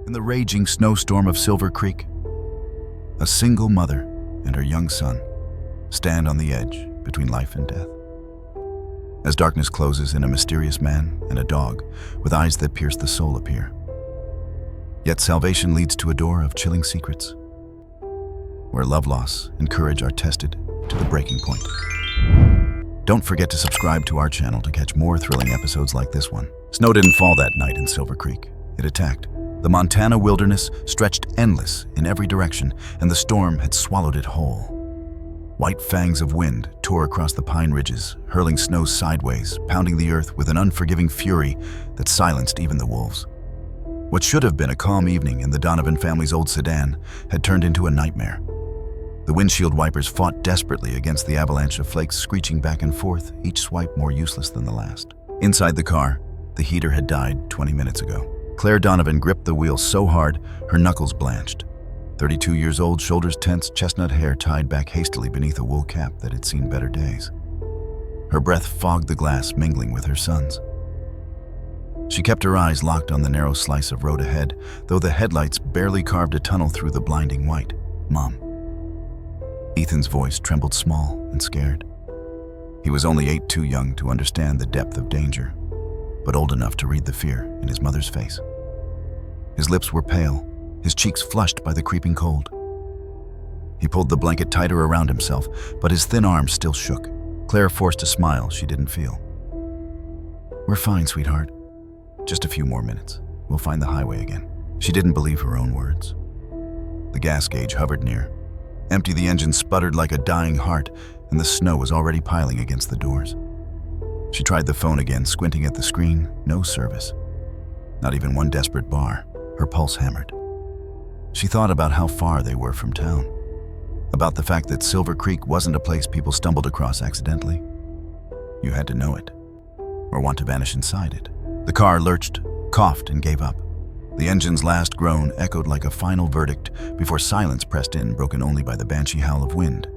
In the raging snowstorm of Silver Creek, a single mother and her young son stand on the edge between life and death. As darkness closes in, a mysterious man and a dog with eyes that pierce the soul appear. Yet salvation leads to a door of chilling secrets, where love, loss, and courage are tested to the breaking point. Don't forget to subscribe to our channel to catch more thrilling episodes like this one. Snow didn't fall that night in Silver Creek. It attacked. The Montana wilderness stretched endless in every direction, and the storm had swallowed it whole. White fangs of wind tore across the pine ridges, hurling snow sideways, pounding the earth with an unforgiving fury that silenced even the wolves. What should have been a calm evening in the Donovan family's old sedan had turned into a nightmare. The windshield wipers fought desperately against the avalanche of flakes screeching back and forth, each swipe more useless than the last. Inside the car, the heater had died 20 minutes ago. Claire Donovan gripped the wheel so hard, her knuckles blanched. 32 years old, shoulders tense, chestnut hair tied back hastily beneath a wool cap that had seen better days. Her breath fogged the glass, mingling with her son's. She kept her eyes locked on the narrow slice of road ahead, though the headlights barely carved a tunnel through the blinding white. "Mom." Ethan's voice trembled small and scared. He was only 8, too young to understand the depth of danger, but old enough to read the fear in his mother's face. His lips were pale, his cheeks flushed by the creeping cold. He pulled the blanket tighter around himself, but his thin arms still shook. Claire forced a smile she didn't feel. "We're fine, sweetheart. Just a few more minutes. We'll find the highway again." She didn't believe her own words. The gas gauge hovered near. Empty, the engine sputtered like a dying heart, and the snow was already piling against the doors. She tried the phone again, squinting at the screen. No service. Not even one desperate bar. Her pulse hammered. She thought about how far they were from town. About the fact that Silver Creek wasn't a place people stumbled across accidentally. You had to know it, or want to vanish inside it. The car lurched, coughed, and gave up. The engine's last groan echoed like a final verdict before silence pressed in, broken only by the banshee howl of wind.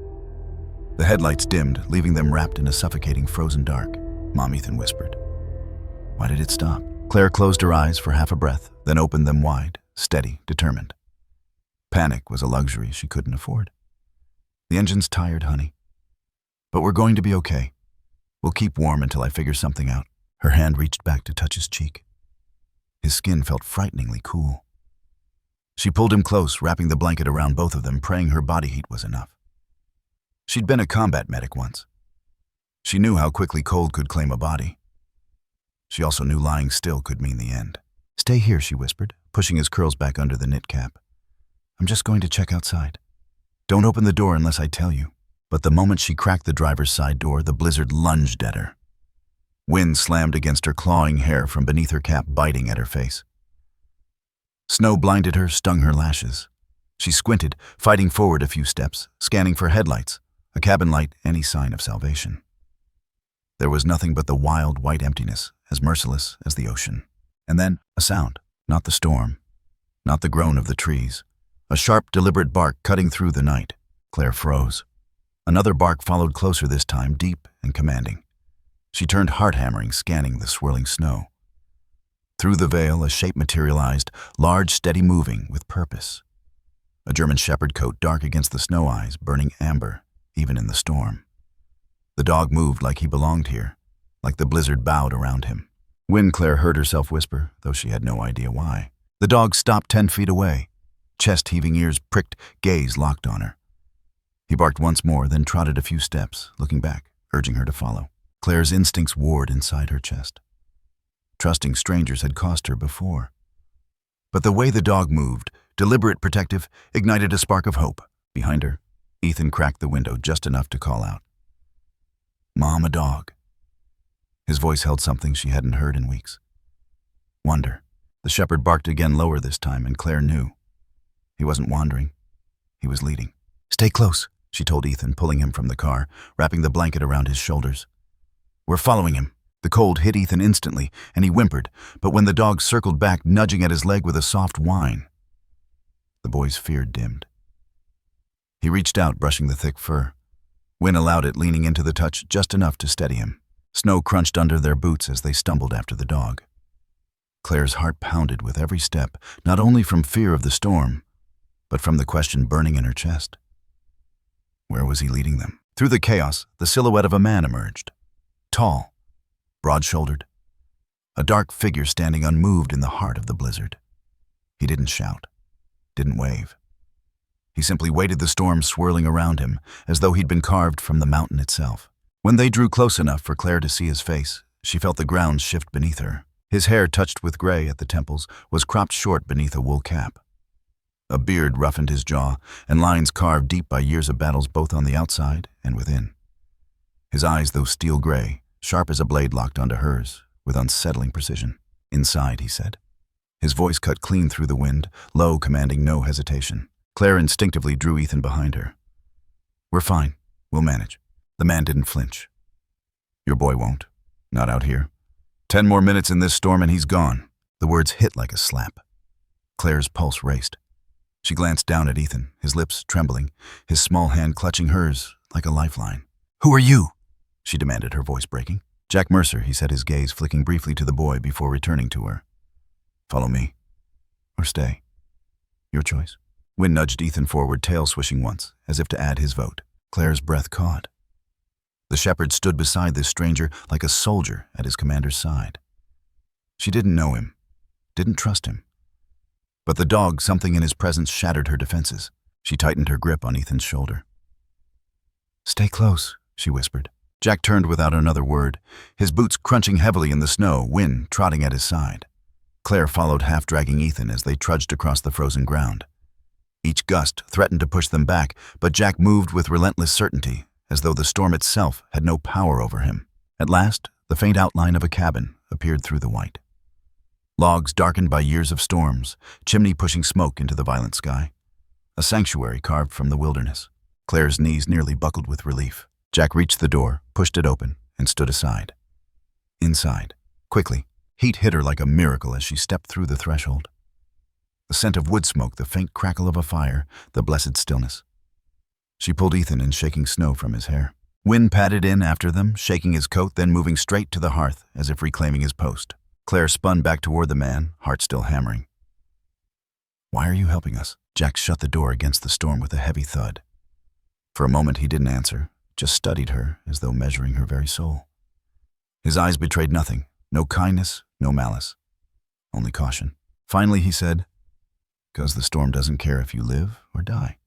The headlights dimmed, leaving them wrapped in a suffocating frozen dark. "Mom," Ethan whispered. Why did it stop? Claire closed her eyes for half a breath, then opened them wide, steady, determined. Panic was a luxury she couldn't afford. "The engine's tired, honey. But we're going to be okay. We'll keep warm until I figure something out." Her hand reached back to touch his cheek. His skin felt frighteningly cool. She pulled him close, wrapping the blanket around both of them, praying her body heat was enough. She'd been a combat medic once. She knew how quickly cold could claim a body. She also knew lying still could mean the end. "Stay here," she whispered, pushing his curls back under the knit cap. "I'm just going to check outside. Don't open the door unless I tell you." But the moment she cracked the driver's side door, the blizzard lunged at her. Wind slammed against her clawing hair from beneath her cap, biting at her face. Snow blinded her, stung her lashes. She squinted, fighting forward a few steps, scanning for headlights, a cabin light, any sign of salvation. There was nothing but the wild, white emptiness, as merciless as the ocean. And then, a sound. Not the storm, not the groan of the trees. A sharp, deliberate bark cutting through the night. Claire froze. Another bark followed closer this time, deep and commanding. She turned heart-hammering, scanning the swirling snow. Through the veil, a shape materialized, large, steady, moving, with purpose. A German shepherd coat, dark against the snow eyes, burning amber, even in the storm. The dog moved like he belonged here, like the blizzard bowed around him. When Claire heard herself whisper, though she had no idea why. The dog stopped 10 feet away, chest-heaving, ears pricked, gaze locked on her. He barked once more, then trotted a few steps, looking back, urging her to follow. Claire's instincts warred inside her chest. Trusting strangers had cost her before. But the way the dog moved, deliberate, protective, ignited a spark of hope. Behind her, Ethan cracked the window just enough to call out, "Mom, a dog." His voice held something she hadn't heard in weeks. Wonder. The shepherd barked again, lower this time, and Claire knew. He wasn't wandering. He was leading. "Stay close," she told Ethan, pulling him from the car, wrapping the blanket around his shoulders. "We're following him." The cold hit Ethan instantly, and he whimpered, but when the dog circled back, nudging at his leg with a soft whine, the boy's fear dimmed. He reached out, brushing the thick fur. Wind allowed it, leaning into the touch just enough to steady him. Snow crunched under their boots as they stumbled after the dog. Claire's heart pounded with every step, not only from fear of the storm, but from the question burning in her chest. Where was he leading them? Through the chaos, the silhouette of a man emerged. Tall, broad-shouldered, a dark figure standing unmoved in the heart of the blizzard. He didn't shout, didn't wave. He simply waited the storm swirling around him, as though he'd been carved from the mountain itself. When they drew close enough for Claire to see his face, she felt the ground shift beneath her. His hair, touched with gray at the temples, was cropped short beneath a wool cap. A beard roughened his jaw, and lines carved deep by years of battles both on the outside and within. His eyes, though steel gray, sharp as a blade, locked onto hers, with unsettling precision. "Inside," he said. His voice cut clean through the wind, low, commanding no hesitation. Claire instinctively drew Ethan behind her. "We're fine. We'll manage." The man didn't flinch. "Your boy won't. Not out here. 10 more minutes in this storm and he's gone." The words hit like a slap. Claire's pulse raced. She glanced down at Ethan, his lips trembling, his small hand clutching hers like a lifeline. "Who are you?" she demanded, her voice breaking. "Jack Mercer," he said, his gaze flicking briefly to the boy before returning to her. "Follow me. Or stay. Your choice." Wynn nudged Ethan forward, tail swishing once, as if to add his vote. Claire's breath caught. The shepherd stood beside this stranger like a soldier at his commander's side. She didn't know him, didn't trust him. But the dog, something in his presence, shattered her defenses. She tightened her grip on Ethan's shoulder. "Stay close," she whispered. Jack turned without another word, his boots crunching heavily in the snow, Wynn trotting at his side. Claire followed, half-dragging Ethan as they trudged across the frozen ground. Each gust threatened to push them back, but Jack moved with relentless certainty, as though the storm itself had no power over him. At last, the faint outline of a cabin appeared through the white. Logs darkened by years of storms, chimney pushing smoke into the violent sky. A sanctuary carved from the wilderness. Claire's knees nearly buckled with relief. Jack reached the door, pushed it open, and stood aside. Inside, quickly, heat hit her like a miracle as she stepped through the threshold. The scent of wood smoke, the faint crackle of a fire, the blessed stillness. She pulled Ethan in shaking snow from his hair. Wynn padded in after them, shaking his coat, then moving straight to the hearth, as if reclaiming his post. Claire spun back toward the man, heart still hammering. "Why are you helping us?" Jack shut the door against the storm with a heavy thud. For a moment he didn't answer, just studied her as though measuring her very soul. His eyes betrayed nothing, no kindness, no malice, only caution. Finally he said, "'Cause the storm doesn't care if you live or die.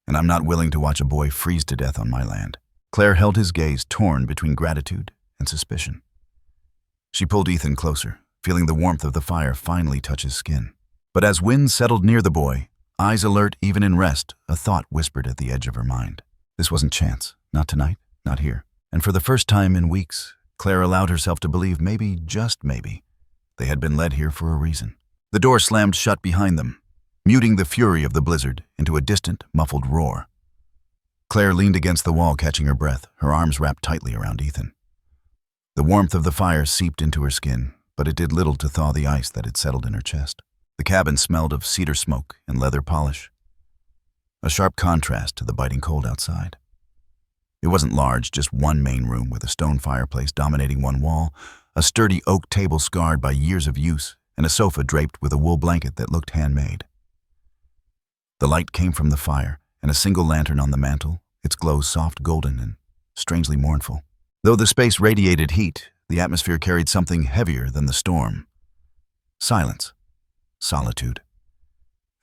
And I'm not willing to watch a boy freeze to death on my land." Claire held his gaze, torn between gratitude and suspicion. She pulled Ethan closer, feeling the warmth of the fire finally touch his skin. But as Wynn settled near the boy, eyes alert even in rest, a thought whispered at the edge of her mind. This wasn't chance, not tonight, not here. And for the first time in weeks, Claire allowed herself to believe maybe, just maybe, they had been led here for a reason. The door slammed shut behind them, muting the fury of the blizzard into a distant, muffled roar. Claire leaned against the wall, catching her breath, her arms wrapped tightly around Ethan. The warmth of the fire seeped into her skin, but it did little to thaw the ice that had settled in her chest. The cabin smelled of cedar smoke and leather polish, a sharp contrast to the biting cold outside. It wasn't large, just one main room with a stone fireplace dominating one wall, a sturdy oak table scarred by years of use, and a sofa draped with a wool blanket that looked handmade. The light came from the fire, and a single lantern on the mantel, its glow soft golden and strangely mournful. Though the space radiated heat, the atmosphere carried something heavier than the storm. Silence. Solitude.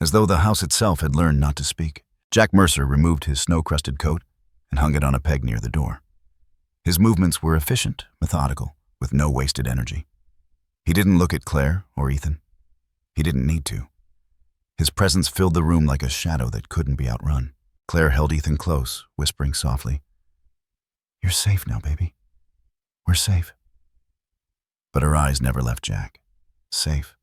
As though the house itself had learned not to speak. Jack Mercer removed his snow-crusted coat and hung it on a peg near the door. His movements were efficient, methodical, with no wasted energy. He didn't look at Claire or Ethan. He didn't need to. His presence filled the room like a shadow that couldn't be outrun. Claire held Ethan close, whispering softly, "You're safe now, baby. We're safe." But her eyes never left Jack. Safe.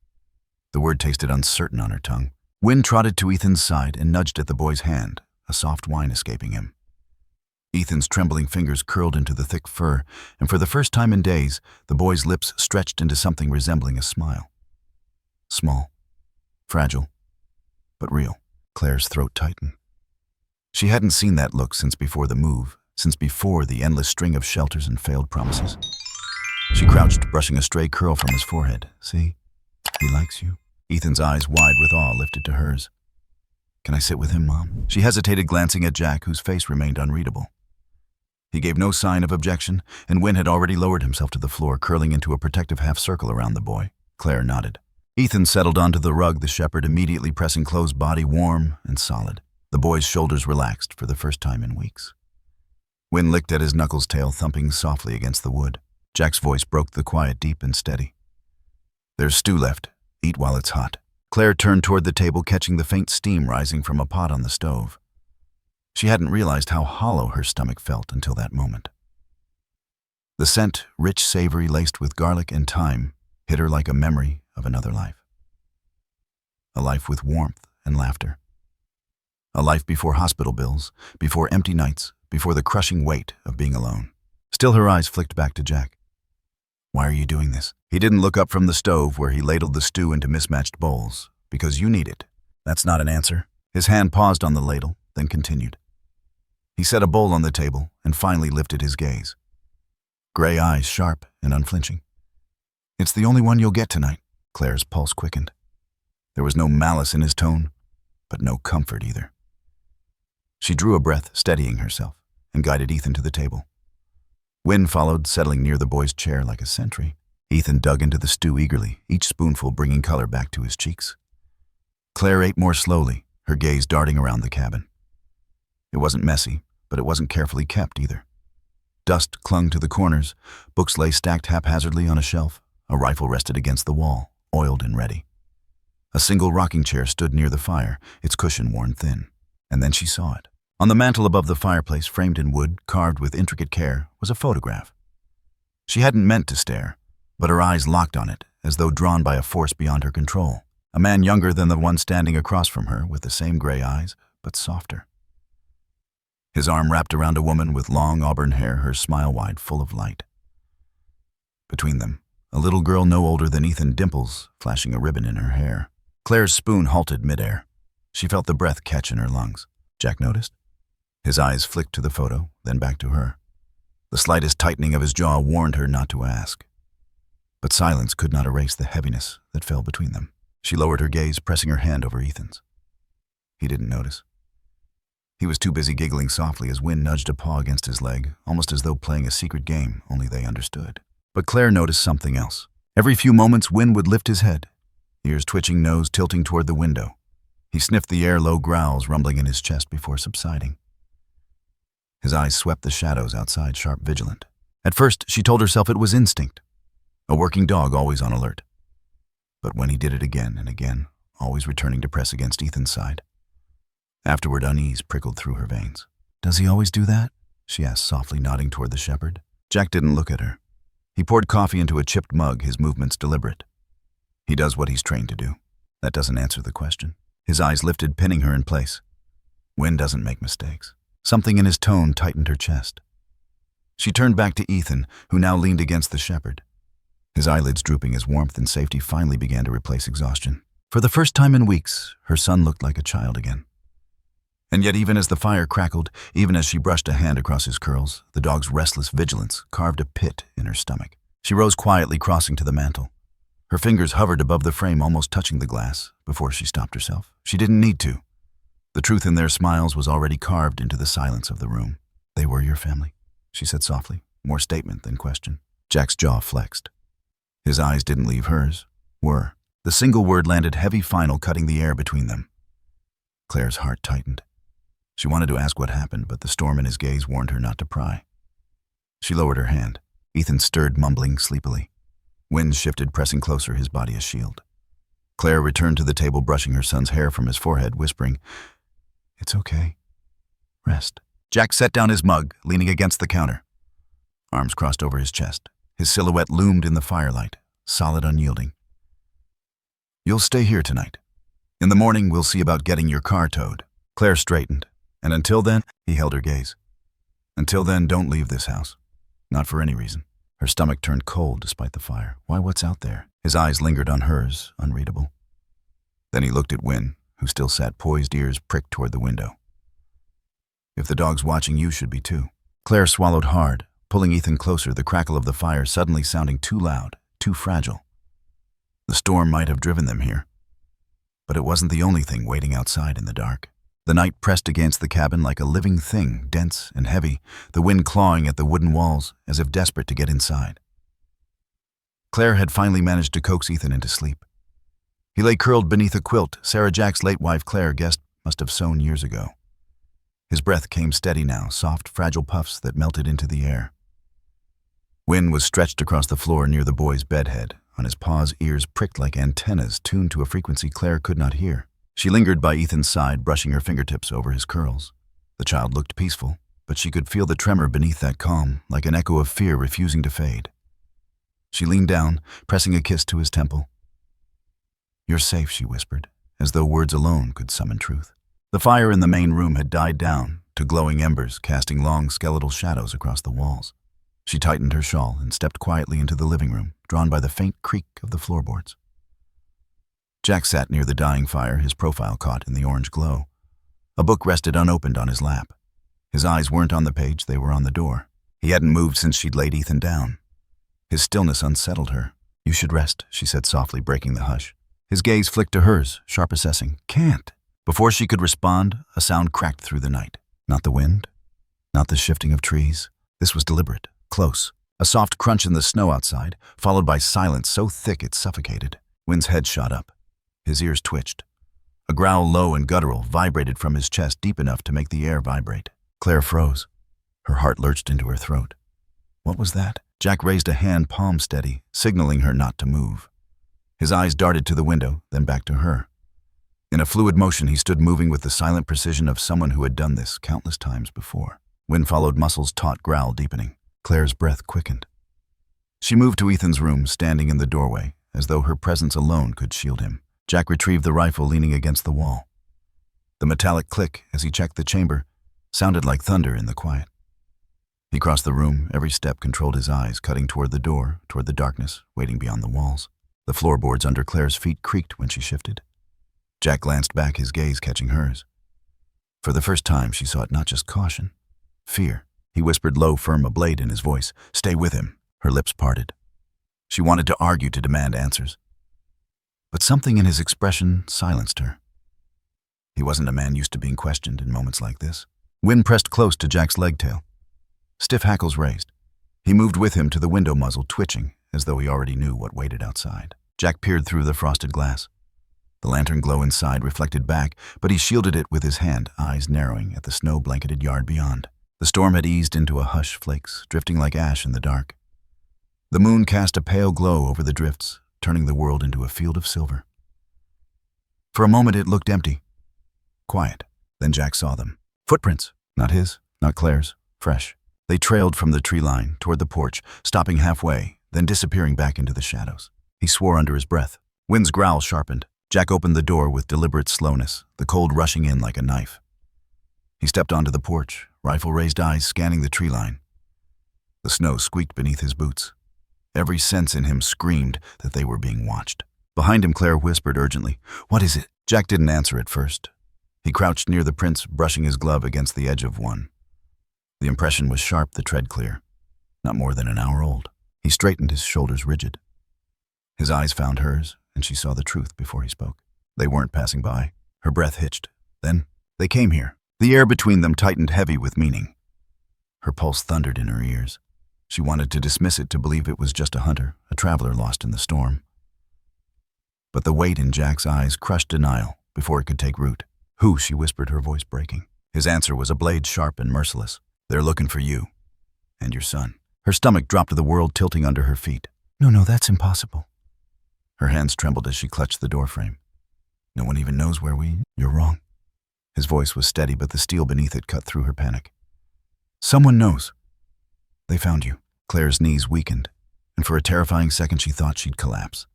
The word tasted uncertain on her tongue. Wynn trotted to Ethan's side and nudged at the boy's hand, a soft whine escaping him. Ethan's trembling fingers curled into the thick fur, and for the first time in days, the boy's lips stretched into something resembling a smile. Small, fragile, but real. Claire's throat tightened. She hadn't seen that look since before the move, since before the endless string of shelters and failed promises. She crouched, brushing a stray curl from his forehead. "See? He likes you. Ethan's eyes, wide with awe, lifted to hers. Can I sit with him, Mom? She hesitated, glancing at Jack, whose face remained unreadable. He gave no sign of objection, and Wynn had already lowered himself to the floor, curling into a protective half-circle around the boy. Claire nodded. Ethan settled onto the rug, the shepherd immediately pressing Chloe's body warm and solid. The boy's shoulders relaxed for the first time in weeks. Wynn licked at his knuckles, tail thumping softly against the wood. Jack's voice broke the quiet, deep and steady. There's stew left. Eat while it's hot. Claire turned toward the table, catching the faint steam rising from a pot on the stove. She hadn't realized how hollow her stomach felt until that moment. The scent, rich, savory, laced with garlic and thyme, hit her like a memory of another life. A life with warmth and laughter. A life before hospital bills, before empty nights, before the crushing weight of being alone. Still, her eyes flicked back to Jack. Why are you doing this? He didn't look up from the stove where he ladled the stew into mismatched bowls. Because you need it. That's not an answer. His hand paused on the ladle, then continued. He set a bowl on the table and finally lifted his gaze. Gray eyes, sharp and unflinching. It's the only one you'll get tonight. Claire's pulse quickened. There was no malice in his tone, but no comfort either. She drew a breath, steadying herself, and guided Ethan to the table. Wynn followed, settling near the boy's chair like a sentry. Ethan dug into the stew eagerly, each spoonful bringing color back to his cheeks. Claire ate more slowly, her gaze darting around the cabin. It wasn't messy, but it wasn't carefully kept either. Dust clung to the corners, books lay stacked haphazardly on a shelf, a rifle rested against the wall, oiled and ready. A single rocking chair stood near the fire, its cushion worn thin. And then she saw it. On the mantel above the fireplace, framed in wood, carved with intricate care, was a photograph. She hadn't meant to stare, but her eyes locked on it, as though drawn by a force beyond her control. A man younger than the one standing across from her, with the same gray eyes, but softer. His arm wrapped around a woman with long auburn hair, her smile wide, full of light. Between them, a little girl no older than Ethan, dimples flashing a ribbon in her hair. Claire's spoon halted midair. She felt the breath catch in her lungs. Jack noticed. His eyes flicked to the photo, then back to her. The slightest tightening of his jaw warned her not to ask. But silence could not erase the heaviness that fell between them. She lowered her gaze, pressing her hand over Ethan's. He didn't notice. He was too busy giggling softly as Wynn nudged a paw against his leg, almost as though playing a secret game, only they understood. But Claire noticed something else. Every few moments, Wynn would lift his head, ears twitching, nose tilting toward the window. He sniffed the air, low growls rumbling in his chest before subsiding. His eyes swept the shadows outside, sharp, vigilant. At first, she told herself it was instinct, a working dog always on alert. But when he did it again and again, always returning to press against Ethan's side. Afterward, unease prickled through her veins. Does he always do that? She asked softly, nodding toward the shepherd. Jack didn't look at her. He poured coffee into a chipped mug, his movements deliberate. He does what he's trained to do. That doesn't answer the question. His eyes lifted, pinning her in place. Wynn doesn't make mistakes. Something in his tone tightened her chest. She turned back to Ethan, who now leaned against the shepherd. His eyelids drooping as warmth and safety finally began to replace exhaustion. For the first time in weeks, her son looked like a child again. And yet, even as the fire crackled, even as she brushed a hand across his curls, the dog's restless vigilance carved a pit in her stomach. She rose quietly, crossing to the mantel. Her fingers hovered above the frame, almost touching the glass, before she stopped herself. She didn't need to. The truth in their smiles was already carved into the silence of the room. They were your family, she said softly, more statement than question. Jack's jaw flexed. His eyes didn't leave hers. Were. The single word landed heavy, final, cutting the air between them. Claire's heart tightened. She wanted to ask what happened, but the storm in his gaze warned her not to pry. She lowered her hand. Ethan stirred, mumbling sleepily. Wind shifted, pressing closer, his body a shield. Claire returned to the table, brushing her son's hair from his forehead, whispering, "It's okay. Rest." Jack set down his mug, leaning against the counter. Arms crossed over his chest. His silhouette loomed in the firelight, solid, unyielding. "You'll stay here tonight. In the morning, we'll see about getting your car towed." Claire straightened. "And until then," he held her gaze. "Until then, don't leave this house. Not for any reason." Her stomach turned cold despite the fire. Why, what's out there? His eyes lingered on hers, unreadable. Then he looked at Wynn, who still sat poised, ears pricked toward the window. "If the dog's watching, you should be too." Claire swallowed hard, pulling Ethan closer, the crackle of the fire suddenly sounding too loud, too fragile. The storm might have driven them here, but it wasn't the only thing waiting outside in the dark. The night pressed against the cabin like a living thing, dense and heavy, the wind clawing at the wooden walls as if desperate to get inside. Claire had finally managed to coax Ethan into sleep. He lay curled beneath a quilt Sarah Jack's late wife Claire guessed must have sewn years ago. His breath came steady now, soft, fragile puffs that melted into the air. Wynne was stretched across the floor near the boy's bedhead, on his paws, ears pricked like antennas tuned to a frequency Claire could not hear. She lingered by Ethan's side, brushing her fingertips over his curls. The child looked peaceful, but she could feel the tremor beneath that calm, like an echo of fear refusing to fade. She leaned down, pressing a kiss to his temple. "You're safe," she whispered, as though words alone could summon truth. The fire in the main room had died down to glowing embers, casting long skeletal shadows across the walls. She tightened her shawl and stepped quietly into the living room, drawn by the faint creak of the floorboards. Jack sat near the dying fire, his profile caught in the orange glow. A book rested unopened on his lap. His eyes weren't on the page, they were on the door. He hadn't moved since she'd laid Ethan down. His stillness unsettled her. "You should rest," she said softly, breaking the hush. His gaze flicked to hers, sharp assessing. "Can't." Before she could respond, a sound cracked through the night. Not the wind, not the shifting of trees. This was deliberate, close. A soft crunch in the snow outside, followed by silence so thick it suffocated. Wynne's head shot up. His ears twitched. A growl low and guttural vibrated from his chest deep enough to make the air vibrate. Claire froze. Her heart lurched into her throat. What was that? Jack raised a hand palm steady, signaling her not to move. His eyes darted to the window, then back to her. In a fluid motion, he stood moving with the silent precision of someone who had done this countless times before. Wynne followed muscles' taut growl deepening. Claire's breath quickened. She moved to Ethan's room, standing in the doorway, as though her presence alone could shield him. Jack retrieved the rifle leaning against the wall. The metallic click, as he checked the chamber, sounded like thunder in the quiet. He crossed the room, every step controlled his eyes, cutting toward the door, toward the darkness, waiting beyond the walls. The floorboards under Claire's feet creaked when she shifted. Jack glanced back, his gaze catching hers. For the first time, she saw it not just caution, fear. He whispered low, firm, a blade in his voice. "Stay with him." Her lips parted. She wanted to argue, to demand answers. But something in his expression silenced her. He wasn't a man used to being questioned in moments like this. Wynne pressed close to Jack's leg tail. Stiff hackles raised. He moved with him to the window muzzle, twitching, as though he already knew what waited outside. Jack peered through the frosted glass. The lantern glow inside reflected back, but he shielded it with his hand, eyes narrowing at the snow-blanketed yard beyond. The storm had eased into a hush, flakes drifting like ash in the dark. The moon cast a pale glow over the drifts, turning the world into a field of silver. For a moment it looked empty, quiet. Then Jack saw them. Footprints, not his, not Claire's, fresh. They trailed from the tree line toward the porch, stopping halfway, then disappearing back into the shadows. He swore under his breath. Wynne's growl sharpened. Jack opened the door with deliberate slowness, the cold rushing in like a knife. He stepped onto the porch, rifle-raised eyes scanning the tree line. The snow squeaked beneath his boots. Every sense in him screamed that they were being watched. Behind him, Claire whispered urgently, "What is it?" Jack didn't answer at first. He crouched near the prints, brushing his glove against the edge of one. The impression was sharp, the tread clear. Not more than an hour old. He straightened, his shoulders rigid. His eyes found hers, and she saw the truth before he spoke. They weren't passing by. Her breath hitched. Then, they came here. The air between them tightened heavy with meaning. Her pulse thundered in her ears. She wanted to dismiss it, to believe it was just a hunter, a traveler lost in the storm. But the weight in Jack's eyes crushed denial before it could take root. "Who?" she whispered, her voice breaking. His answer was a blade sharp and merciless. "They're looking for you. And your son." Her stomach dropped to the world, tilting under her feet. No, that's impossible." Her hands trembled as she clutched the doorframe. "No one even knows where You're wrong." His voice was steady, but the steel beneath it cut through her panic. "Someone knows. They found you." Claire's knees weakened, and for a terrifying second she thought she'd collapse.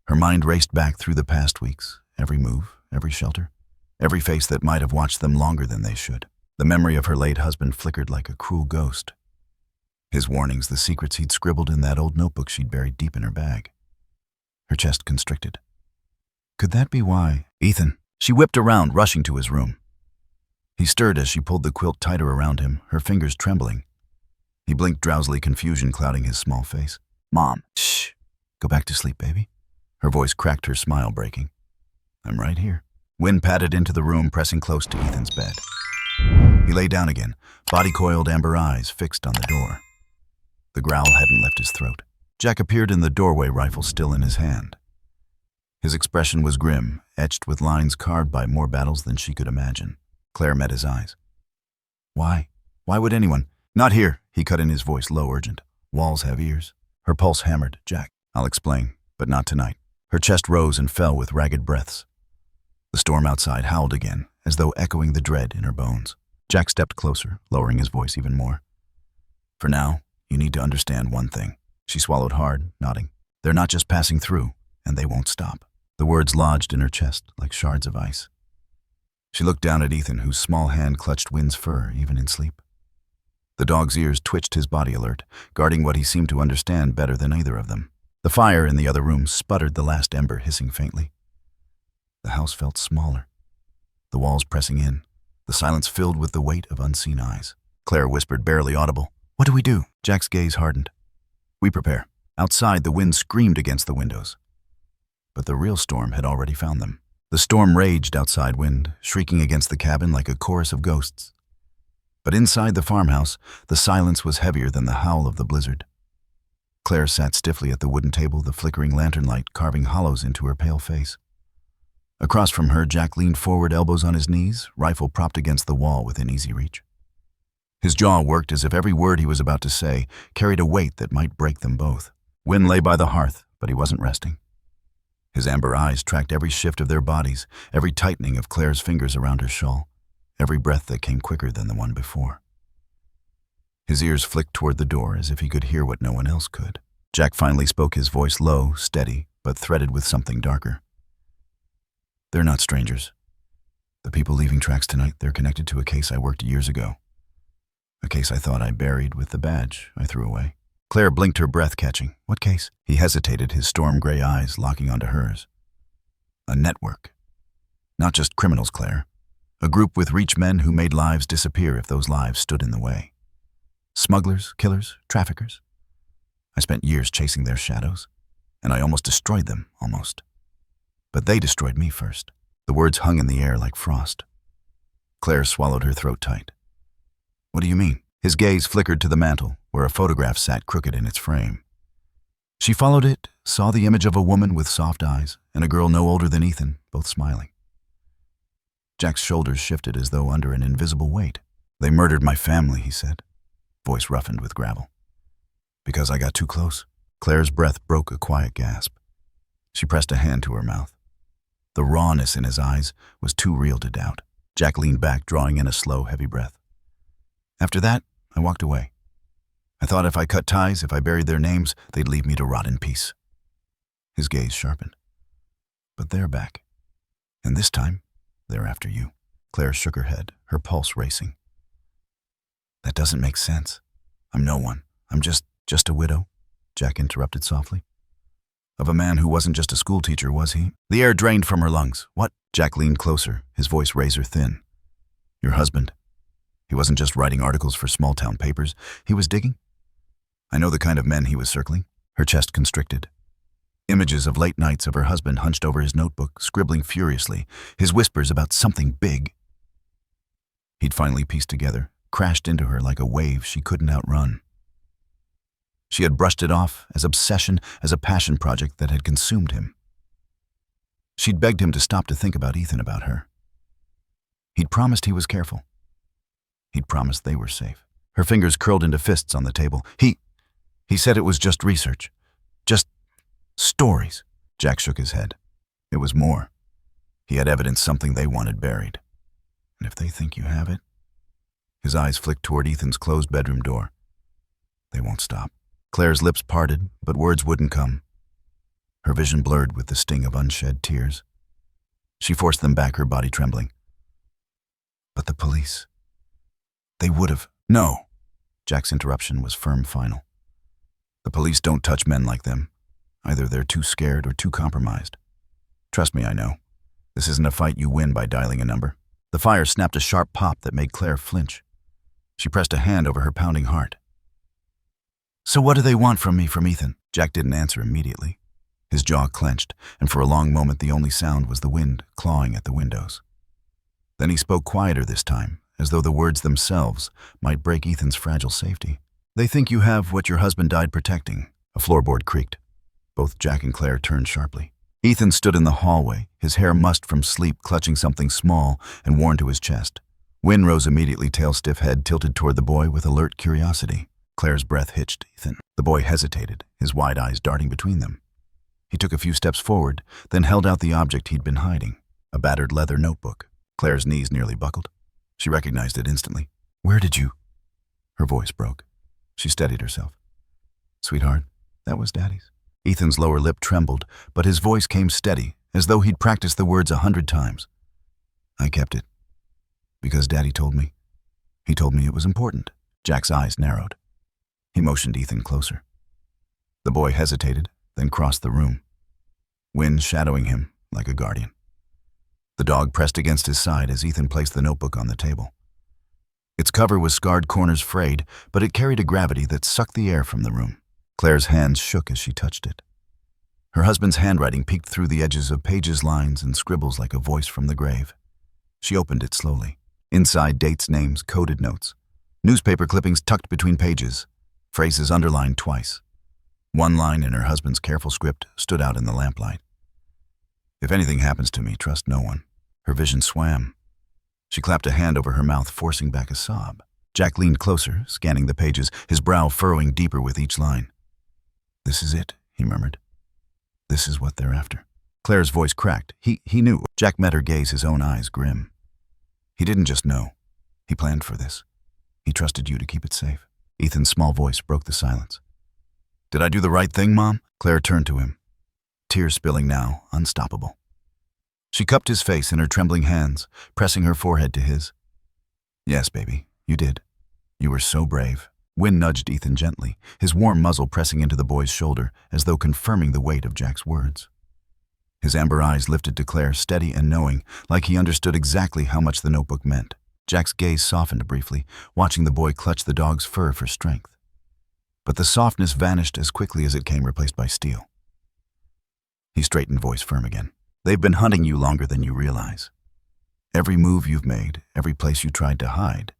Her mind raced back through the past weeks, every move, every shelter, every face that might have watched them longer than they should. The memory of her late husband flickered like a cruel ghost. His warnings, the secrets he'd scribbled in that old notebook she'd buried deep in her bag. Her chest constricted. Could that be why? "Ethan." She whipped around, rushing to his room. He stirred as she pulled the quilt tighter around him, her fingers trembling. He blinked drowsily, confusion clouding his small face. "Mom." "Shh. Go back to sleep, baby." Her voice cracked, her smile breaking. I'm right here. Wind padded into the room, pressing close to Ethan's bed. He lay down again, body-coiled amber eyes fixed on the door. The growl hadn't left his throat. Jack appeared in the doorway, rifle still in his hand. His expression was grim, etched with lines carved by more battles than she could imagine. Claire met his eyes. Why? Why would anyone? Not here, he cut in, his voice low, urgent. Walls have ears. Her pulse hammered. Jack, I'll explain, but not tonight. Her chest rose and fell with ragged breaths. The storm outside howled again, as though echoing the dread in her bones. Jack stepped closer, lowering his voice even more. For now, you need to understand one thing. She swallowed hard, nodding. They're not just passing through, and they won't stop. The words lodged in her chest like shards of ice. She looked down at Ethan, whose small hand clutched Wynn's fur, even in sleep. The dog's ears twitched, his body alert, guarding what he seemed to understand better than either of them. The fire in the other room sputtered, the last ember hissing faintly. The house felt smaller, the walls pressing in, the silence filled with the weight of unseen eyes. Claire whispered, barely audible, "What do we do?" Jack's gaze hardened. "We prepare." Outside, the wind screamed against the windows. But the real storm had already found them. The storm raged outside, wind shrieking against the cabin like a chorus of ghosts. But inside the farmhouse, the silence was heavier than the howl of the blizzard. Claire sat stiffly at the wooden table, the flickering lantern light carving hollows into her pale face. Across from her, Jack leaned forward, elbows on his knees, rifle propped against the wall within easy reach. His jaw worked as if every word he was about to say carried a weight that might break them both. Wynn lay by the hearth, but he wasn't resting. His amber eyes tracked every shift of their bodies, every tightening of Claire's fingers around her shawl, every breath that came quicker than the one before. His ears flicked toward the door as if he could hear what no one else could. Jack finally spoke, his voice low, steady, but threaded with something darker. They're not strangers. The people leaving tracks tonight, they're connected to a case I worked years ago. A case I thought I buried with the badge I threw away. Claire blinked, her breath catching. What case? He hesitated, his storm-gray eyes locking onto hers. A network. Not just criminals, Claire. A group with reach, men who made lives disappear if those lives stood in the way. Smugglers, killers, traffickers. I spent years chasing their shadows, and I almost destroyed them, almost. But they destroyed me first. The words hung in the air like frost. Claire swallowed, her throat tight. What do you mean? His gaze flickered to the mantel, where a photograph sat crooked in its frame. She followed it, saw the image of a woman with soft eyes and a girl no older than Ethan, both smiling. Jack's shoulders shifted as though under an invisible weight. They murdered my family, he said, voice roughened with gravel. Because I got too close. Claire's breath broke a quiet gasp. She pressed a hand to her mouth. The rawness in his eyes was too real to doubt. Jack leaned back, drawing in a slow, heavy breath. After that, I walked away. I thought if I cut ties, if I buried their names, they'd leave me to rot in peace. His gaze sharpened. But they're back. And this time, they're after you. Claire shook her head, her pulse racing. That doesn't make sense. I'm no one. I'm just a widow, Jack interrupted softly. Of a man who wasn't just a schoolteacher, was he? The air drained from her lungs. What? Jack leaned closer, his voice razor thin. Your husband. He wasn't just writing articles for small-town papers. He was digging. I know the kind of men he was circling. Her chest constricted. Images of late nights of her husband hunched over his notebook, scribbling furiously, his whispers about something big. He'd finally pieced together, crashed into her like a wave she couldn't outrun. She had brushed it off as obsession, as a passion project that had consumed him. She'd begged him to stop to think about Ethan, about her. He'd promised he was careful. He'd promised they were safe. Her fingers curled into fists on the table. He said it was just research. Just stories. Jack shook his head. It was more. He had evidence, something they wanted buried. And if they think you have it... His eyes flicked toward Ethan's closed bedroom door. They won't stop. Claire's lips parted, but words wouldn't come. Her vision blurred with the sting of unshed tears. She forced them back, her body trembling. But the police... They would have... No. Jack's interruption was firm, final. The police don't touch men like them. Either they're too scared or too compromised. Trust me, I know. This isn't a fight you win by dialing a number. The fire snapped a sharp pop that made Claire flinch. She pressed a hand over her pounding heart. So what do they want from me, from Ethan? Jack didn't answer immediately. His jaw clenched, and for a long moment the only sound was the wind clawing at the windows. Then he spoke quieter this time, as though the words themselves might break Ethan's fragile safety. "They think you have what your husband died protecting." A floorboard creaked. Both Jack and Claire turned sharply. Ethan stood in the hallway, his hair mussed from sleep, clutching something small and worn to his chest. Wynne rose immediately, tail stiff, head tilted toward the boy with alert curiosity. Claire's breath hitched Ethan. The boy hesitated, his wide eyes darting between them. He took a few steps forward, then held out the object he'd been hiding, a battered leather notebook. Claire's knees nearly buckled. She recognized it instantly. "Where did you?" Her voice broke. She steadied herself. "Sweetheart, that was Daddy's." Ethan's lower lip trembled, but his voice came steady, as though he'd practiced the words 100 times. "I kept it. Because Daddy told me. He told me it was important." Jack's eyes narrowed. He motioned Ethan closer. The boy hesitated, then crossed the room, Wynne shadowing him like a guardian. The dog pressed against his side as Ethan placed the notebook on the table. Its cover was scarred corners frayed, but it carried a gravity that sucked the air from the room. Claire's hands shook as she touched it. Her husband's handwriting peeked through the edges of pages, lines, and scribbles like a voice from the grave. She opened it slowly. Inside, dates, names, coded notes. Newspaper clippings tucked between pages. Phrases underlined twice. One line in her husband's careful script stood out in the lamplight. "If anything happens to me, trust no one." Her vision swam. She clapped a hand over her mouth, forcing back a sob. Jack leaned closer, scanning the pages, his brow furrowing deeper with each line. "This is it," he murmured. "This is what they're after." Claire's voice cracked. He knew. Jack met her gaze, his own eyes grim. "He didn't just know. He planned for this. He trusted you to keep it safe." Ethan's small voice broke the silence. "Did I do the right thing, Mom?" Claire turned to him, tears spilling now, unstoppable. She cupped his face in her trembling hands, pressing her forehead to his. "Yes, baby, you did. You were so brave." Wynne nudged Ethan gently, his warm muzzle pressing into the boy's shoulder, as though confirming the weight of Jack's words. His amber eyes lifted to Claire, steady and knowing, like he understood exactly how much the notebook meant. Jack's gaze softened briefly, watching the boy clutch the dog's fur for strength. But the softness vanished as quickly as it came, replaced by steel. He straightened, voice firm again. "They've been hunting you longer than you realize. Every move you've made, every place you tried to hide,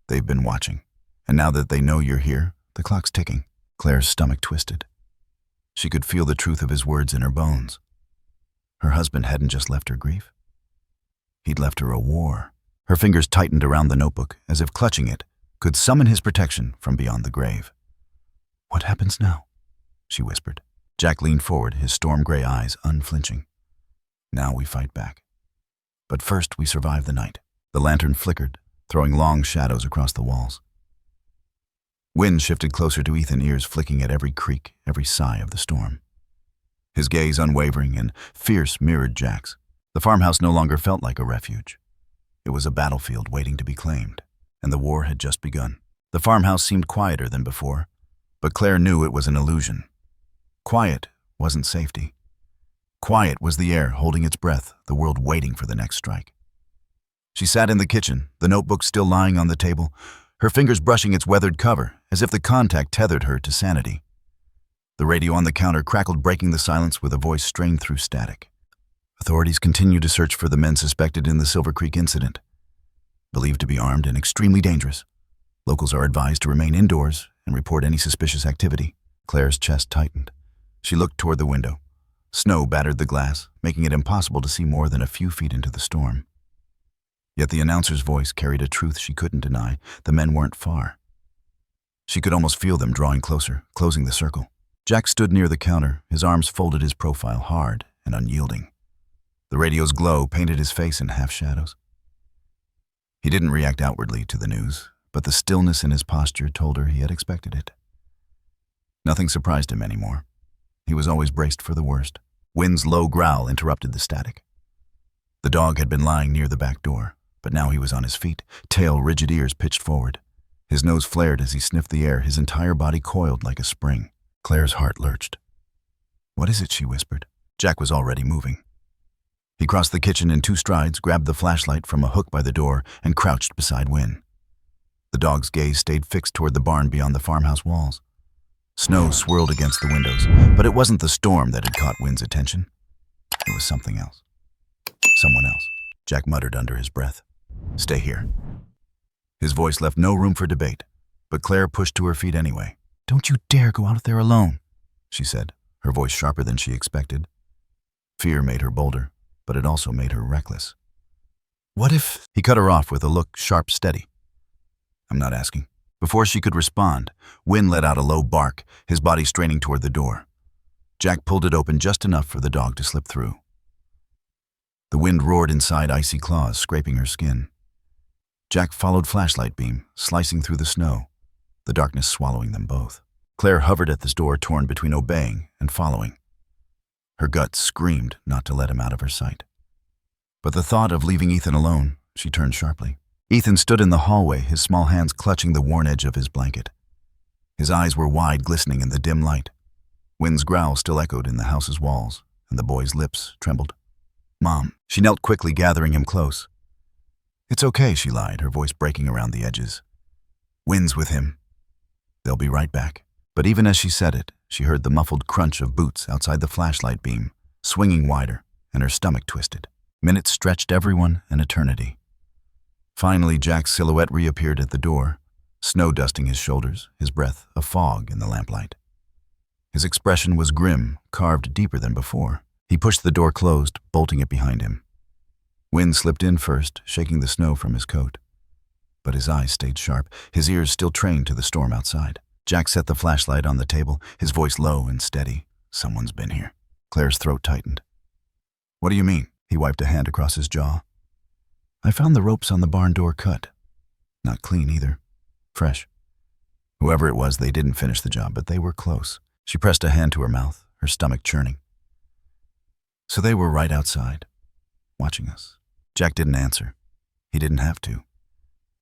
they've been watching. And now that they know you're here, the clock's ticking." Claire's stomach twisted. She could feel the truth of his words in her bones. Her husband hadn't just left her grief. He'd left her a war. Her fingers tightened around the notebook, as if clutching it could summon his protection from beyond the grave. "What happens now?" she whispered. Jack leaned forward, his storm gray eyes unflinching. "Now we fight back. But first we survive the night." The lantern flickered, throwing long shadows across the walls. Wynne shifted closer to Ethan, ears flicking at every creak, every sigh of the storm. His gaze, unwavering and fierce, mirrored Jack's. The farmhouse no longer felt like a refuge. It was a battlefield waiting to be claimed, and the war had just begun. The farmhouse seemed quieter than before, but Claire knew it was an illusion. Quiet wasn't safety. Quiet was the air holding its breath, the world waiting for the next strike. She sat in the kitchen, the notebook still lying on the table, her fingers brushing its weathered cover, as if the contact tethered her to sanity. The radio on the counter crackled, breaking the silence with a voice strained through static. "Authorities continue to search for the men suspected in the Silver Creek incident. Believed to be armed and extremely dangerous. Locals are advised to remain indoors and report any suspicious activity." Claire's chest tightened. She looked toward the window. Snow battered the glass, making it impossible to see more than a few feet into the storm. Yet the announcer's voice carried a truth she couldn't deny. The men weren't far. She could almost feel them drawing closer, closing the circle. Jack stood near the counter, his arms folded, his profile hard and unyielding. The radio's glow painted his face in half shadows. He didn't react outwardly to the news, but the stillness in his posture told her he had expected it. Nothing surprised him anymore. He was always braced for the worst. Wynne's low growl interrupted the static. The dog had been lying near the back door, but now he was on his feet, tail, rigid, ears pitched forward. His nose flared as he sniffed the air, his entire body coiled like a spring. Claire's heart lurched. "What is it?" she whispered. Jack was already moving. He crossed the kitchen in 2 strides, grabbed the flashlight from a hook by the door, and crouched beside Wynne. The dog's gaze stayed fixed toward the barn beyond the farmhouse walls. Snow swirled against the windows, but it wasn't the storm that had caught Wynn's attention. It was something else. Someone else. Jack muttered under his breath. "Stay here." His voice left no room for debate, but Claire pushed to her feet anyway. "Don't you dare go out there alone," she said, her voice sharper than she expected. Fear made her bolder, but it also made her reckless. "What if—" He cut her off with a look sharp, steady. "I'm not asking." Before she could respond, Wynn let out a low bark, his body straining toward the door. Jack pulled it open just enough for the dog to slip through. The wind roared inside icy claws, scraping her skin. Jack followed flashlight beam, slicing through the snow, the darkness swallowing them both. Claire hovered at this door, torn between obeying and following. Her gut screamed not to let him out of her sight. But the thought of leaving Ethan alone, she turned sharply. Ethan stood in the hallway, his small hands clutching the worn edge of his blanket. His eyes were wide, glistening in the dim light. Wynn's growl still echoed in the house's walls, and the boy's lips trembled. "Mom." She knelt quickly, gathering him close. "It's okay," she lied, her voice breaking around the edges. "Wynn's with him. They'll be right back." But even as she said it, she heard the muffled crunch of boots outside the flashlight beam, swinging wider, and her stomach twisted. Minutes stretched everyone an eternity. Finally, Jack's silhouette reappeared at the door, snow dusting his shoulders, his breath a fog in the lamplight. His expression was grim, carved deeper than before. He pushed the door closed, bolting it behind him. Wynn slipped in first, shaking the snow from his coat. But his eyes stayed sharp, his ears still trained to the storm outside. Jack set the flashlight on the table, his voice low and steady. "Someone's been here." Claire's throat tightened. "What do you mean?" He wiped a hand across his jaw. "I found the ropes on the barn door cut. Not clean either. Fresh. Whoever it was, they didn't finish the job, but they were close." She pressed a hand to her mouth, her stomach churning. "So they were right outside, watching us." Jack didn't answer. He didn't have to.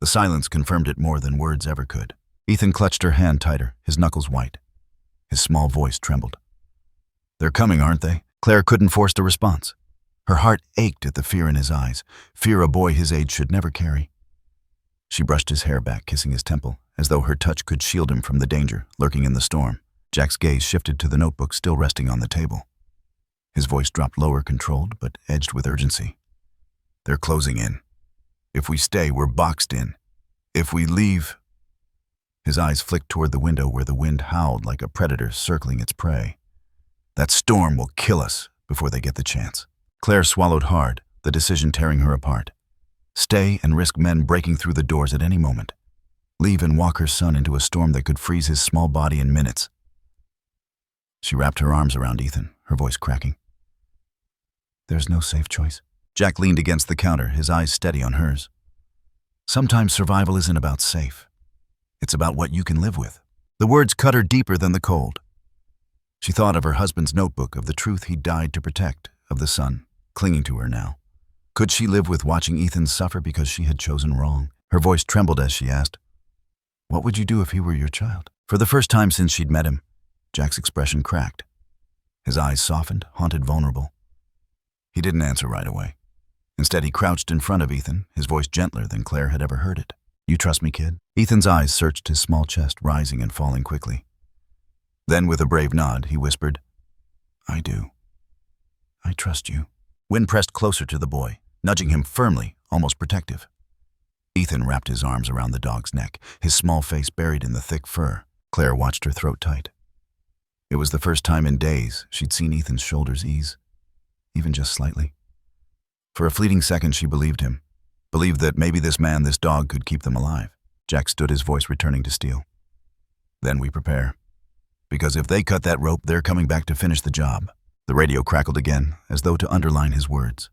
The silence confirmed it more than words ever could. Ethan clutched her hand tighter, his knuckles white. His small voice trembled. "They're coming, aren't they?" Claire couldn't force a response. Her heart ached at the fear in his eyes, fear a boy his age should never carry. She brushed his hair back, kissing his temple, as though her touch could shield him from the danger lurking in the storm. Jack's gaze shifted to the notebook still resting on the table. His voice dropped lower, controlled, but edged with urgency. "They're closing in. If we stay, we're boxed in. If we leave—" His eyes flicked toward the window where the wind howled like a predator circling its prey. "That storm will kill us before they get the chance." Claire swallowed hard, the decision tearing her apart. Stay and risk men breaking through the doors at any moment. Leave and walk her son into a storm that could freeze his small body in minutes. She wrapped her arms around Ethan, her voice cracking. "There's no safe choice." Jack leaned against the counter, his eyes steady on hers. "Sometimes survival isn't about safe. It's about what you can live with." The words cut her deeper than the cold. She thought of her husband's notebook, of the truth he died to protect, of the son, clinging to her now. Could she live with watching Ethan suffer because she had chosen wrong? Her voice trembled as she asked, "What would you do if he were your child?" For the first time since she'd met him, Jack's expression cracked. His eyes softened, haunted, vulnerable. He didn't answer right away. Instead, he crouched in front of Ethan, his voice gentler than Claire had ever heard it. "You trust me, kid?" Ethan's eyes searched his small chest, rising and falling quickly. Then, with a brave nod, he whispered, "I do. I trust you." Wynn pressed closer to the boy, nudging him firmly, almost protective. Ethan wrapped his arms around the dog's neck, his small face buried in the thick fur. Claire watched her throat tight. It was the first time in days she'd seen Ethan's shoulders ease, even just slightly. For a fleeting second, she believed him, believed that maybe this man, this dog, could keep them alive. Jack stood, his voice returning to steel. "Then we prepare. Because if they cut that rope, they're coming back to finish the job." The radio crackled again, as though to underline his words.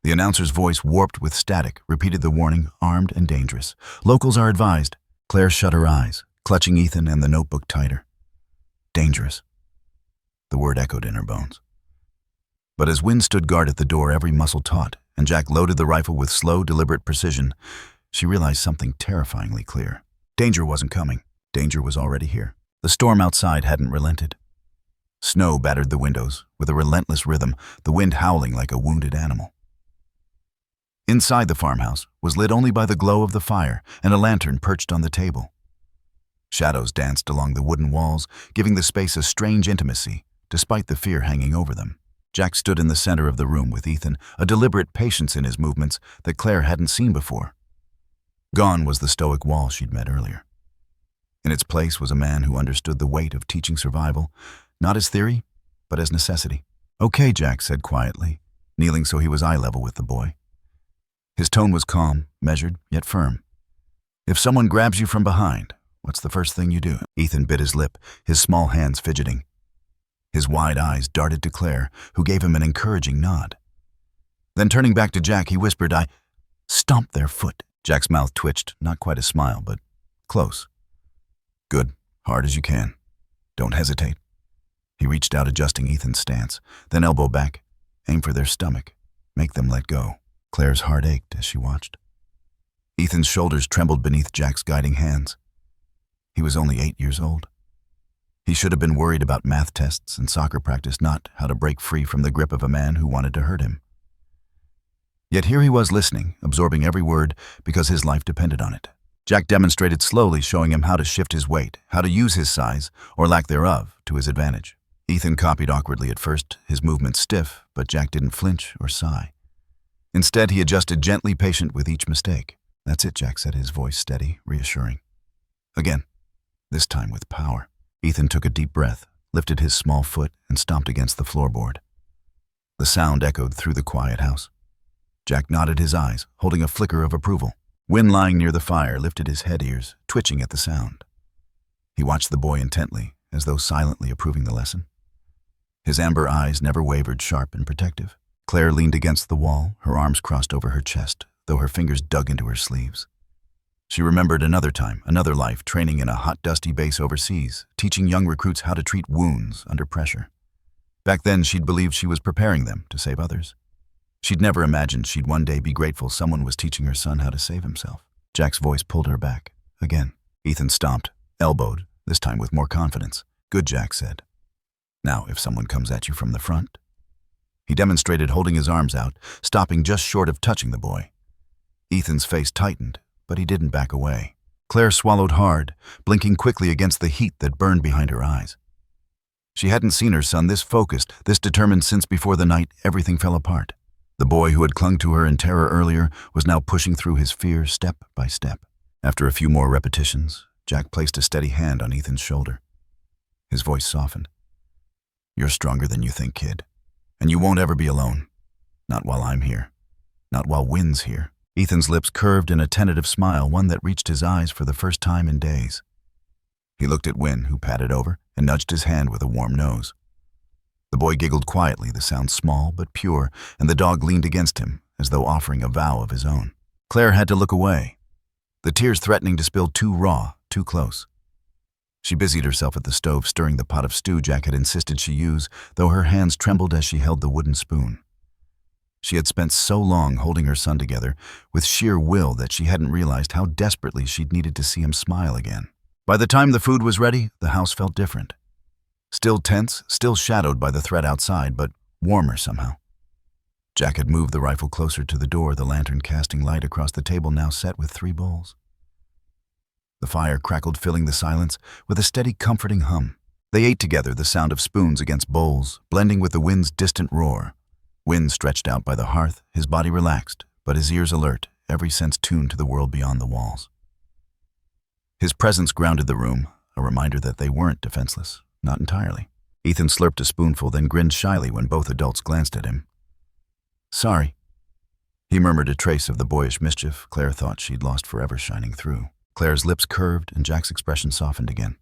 The announcer's voice, warped with static, repeated the warning, armed and dangerous. "Locals are advised." Claire shut her eyes, clutching Ethan and the notebook tighter. "Dangerous." The word echoed in her bones. But as Wynn stood guard at the door, every muscle taut, and Jack loaded the rifle with slow, deliberate precision, she realized something terrifyingly clear. Danger wasn't coming. Danger was already here. The storm outside hadn't relented. Snow battered the windows with a relentless rhythm, the wind howling like a wounded animal. Inside the farmhouse was lit only by the glow of the fire and a lantern perched on the table. Shadows danced along the wooden walls, giving the space a strange intimacy, despite the fear hanging over them. Jack stood in the center of the room with Ethan, a deliberate patience in his movements that Claire hadn't seen before. Gone was the stoic wall she'd met earlier. In its place was a man who understood the weight of teaching survival, not as theory, but as necessity. "Okay," Jack said quietly, kneeling so he was eye level with the boy. His tone was calm, measured, yet firm. "If someone grabs you from behind, what's the first thing you do?" Ethan bit his lip, his small hands fidgeting. His wide eyes darted to Claire, who gave him an encouraging nod. Then turning back to Jack, he whispered, "I stomp their foot." Jack's mouth twitched, not quite a smile, but close. "Good. Hard as you can. Don't hesitate." He reached out, adjusting Ethan's stance, then elbow back. Aim for their stomach. Make them let go. Claire's heart ached as she watched. Ethan's shoulders trembled beneath Jack's guiding hands. He was only 8 years old. He should have been worried about math tests and soccer practice, not how to break free from the grip of a man who wanted to hurt him. Yet here he was listening, absorbing every word because his life depended on it. Jack demonstrated slowly, showing him how to shift his weight, how to use his size, or lack thereof, to his advantage. Ethan copied awkwardly at first, his movements stiff, but Jack didn't flinch or sigh. Instead, he adjusted gently, patient with each mistake. "That's it," Jack said, his voice steady, reassuring. Again, this time with power. Ethan took a deep breath, lifted his small foot, and stomped against the floorboard. The sound echoed through the quiet house. Jack nodded his eyes, holding a flicker of approval. Wynn, lying near the fire, lifted his head ears, twitching at the sound. He watched the boy intently, as though silently approving the lesson. His amber eyes never wavered, sharp and protective. Claire leaned against the wall, her arms crossed over her chest, though her fingers dug into her sleeves. She remembered another time, another life, training in a hot, dusty base overseas, teaching young recruits how to treat wounds under pressure. Back then, she'd believed she was preparing them to save others. She'd never imagined she'd one day be grateful someone was teaching her son how to save himself. Jack's voice pulled her back. Again, Ethan stomped, elbowed, this time with more confidence. "Good," Jack said. "Now, if someone comes at you from the front." He demonstrated, holding his arms out, stopping just short of touching the boy. Ethan's face tightened, but he didn't back away. Claire swallowed hard, blinking quickly against the heat that burned behind her eyes. She hadn't seen her son this focused, this determined since before the night everything fell apart. The boy who had clung to her in terror earlier was now pushing through his fear step by step. After a few more repetitions, Jack placed a steady hand on Ethan's shoulder. His voice softened. "You're stronger than you think, kid. And you won't ever be alone. Not while I'm here. Not while Wynn's here." Ethan's lips curved in a tentative smile, one that reached his eyes for the first time in days. He looked at Wynn, who patted over and nudged his hand with a warm nose. The boy giggled quietly, the sound small but pure, and the dog leaned against him, as though offering a vow of his own. Claire had to look away, the tears threatening to spill too raw, too close. She busied herself at the stove, stirring the pot of stew Jack had insisted she use, though her hands trembled as she held the wooden spoon. She had spent so long holding her son together, with sheer will, that she hadn't realized how desperately she'd needed to see him smile again. By the time the food was ready, the house felt different. Still tense, still shadowed by the threat outside, but warmer somehow. Jack had moved the rifle closer to the door, the lantern casting light across the table now set with 3 bowls. The fire crackled, filling the silence with a steady, comforting hum. They ate together, the sound of spoons against bowls, blending with the wind's distant roar. Wynn stretched out by the hearth, his body relaxed, but his ears alert, every sense tuned to the world beyond the walls. His presence grounded the room, a reminder that they weren't defenseless. Not entirely. Ethan slurped a spoonful, then grinned shyly when both adults glanced at him. "Sorry." He murmured, a trace of the boyish mischief Claire thought she'd lost forever shining through. Claire's lips curved and Jack's expression softened again.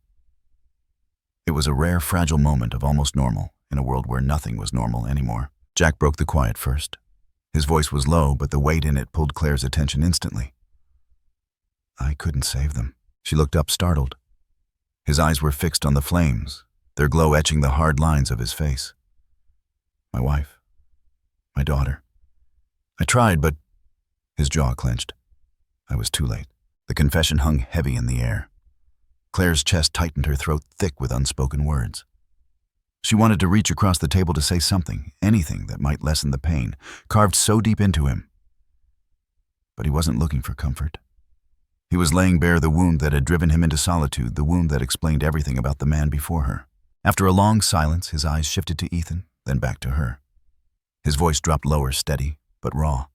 It was a rare, fragile moment of almost normal, in a world where nothing was normal anymore. Jack broke the quiet first. His voice was low, but the weight in it pulled Claire's attention instantly. "I couldn't save them." She looked up, startled. His eyes were fixed on the flames, their glow etching the hard lines of his face. "My wife. My daughter. I tried, but..." His jaw clenched. I was too late. The confession hung heavy in the air. Claire's chest tightened, her throat thick with unspoken words. She wanted to reach across the table to say something, anything that might lessen the pain, carved so deep into him. But he wasn't looking for comfort. He was laying bare the wound that had driven him into solitude, the wound that explained everything about the man before her. After a long silence, his eyes shifted to Ethan, then back to her. His voice dropped lower, steady, but raw.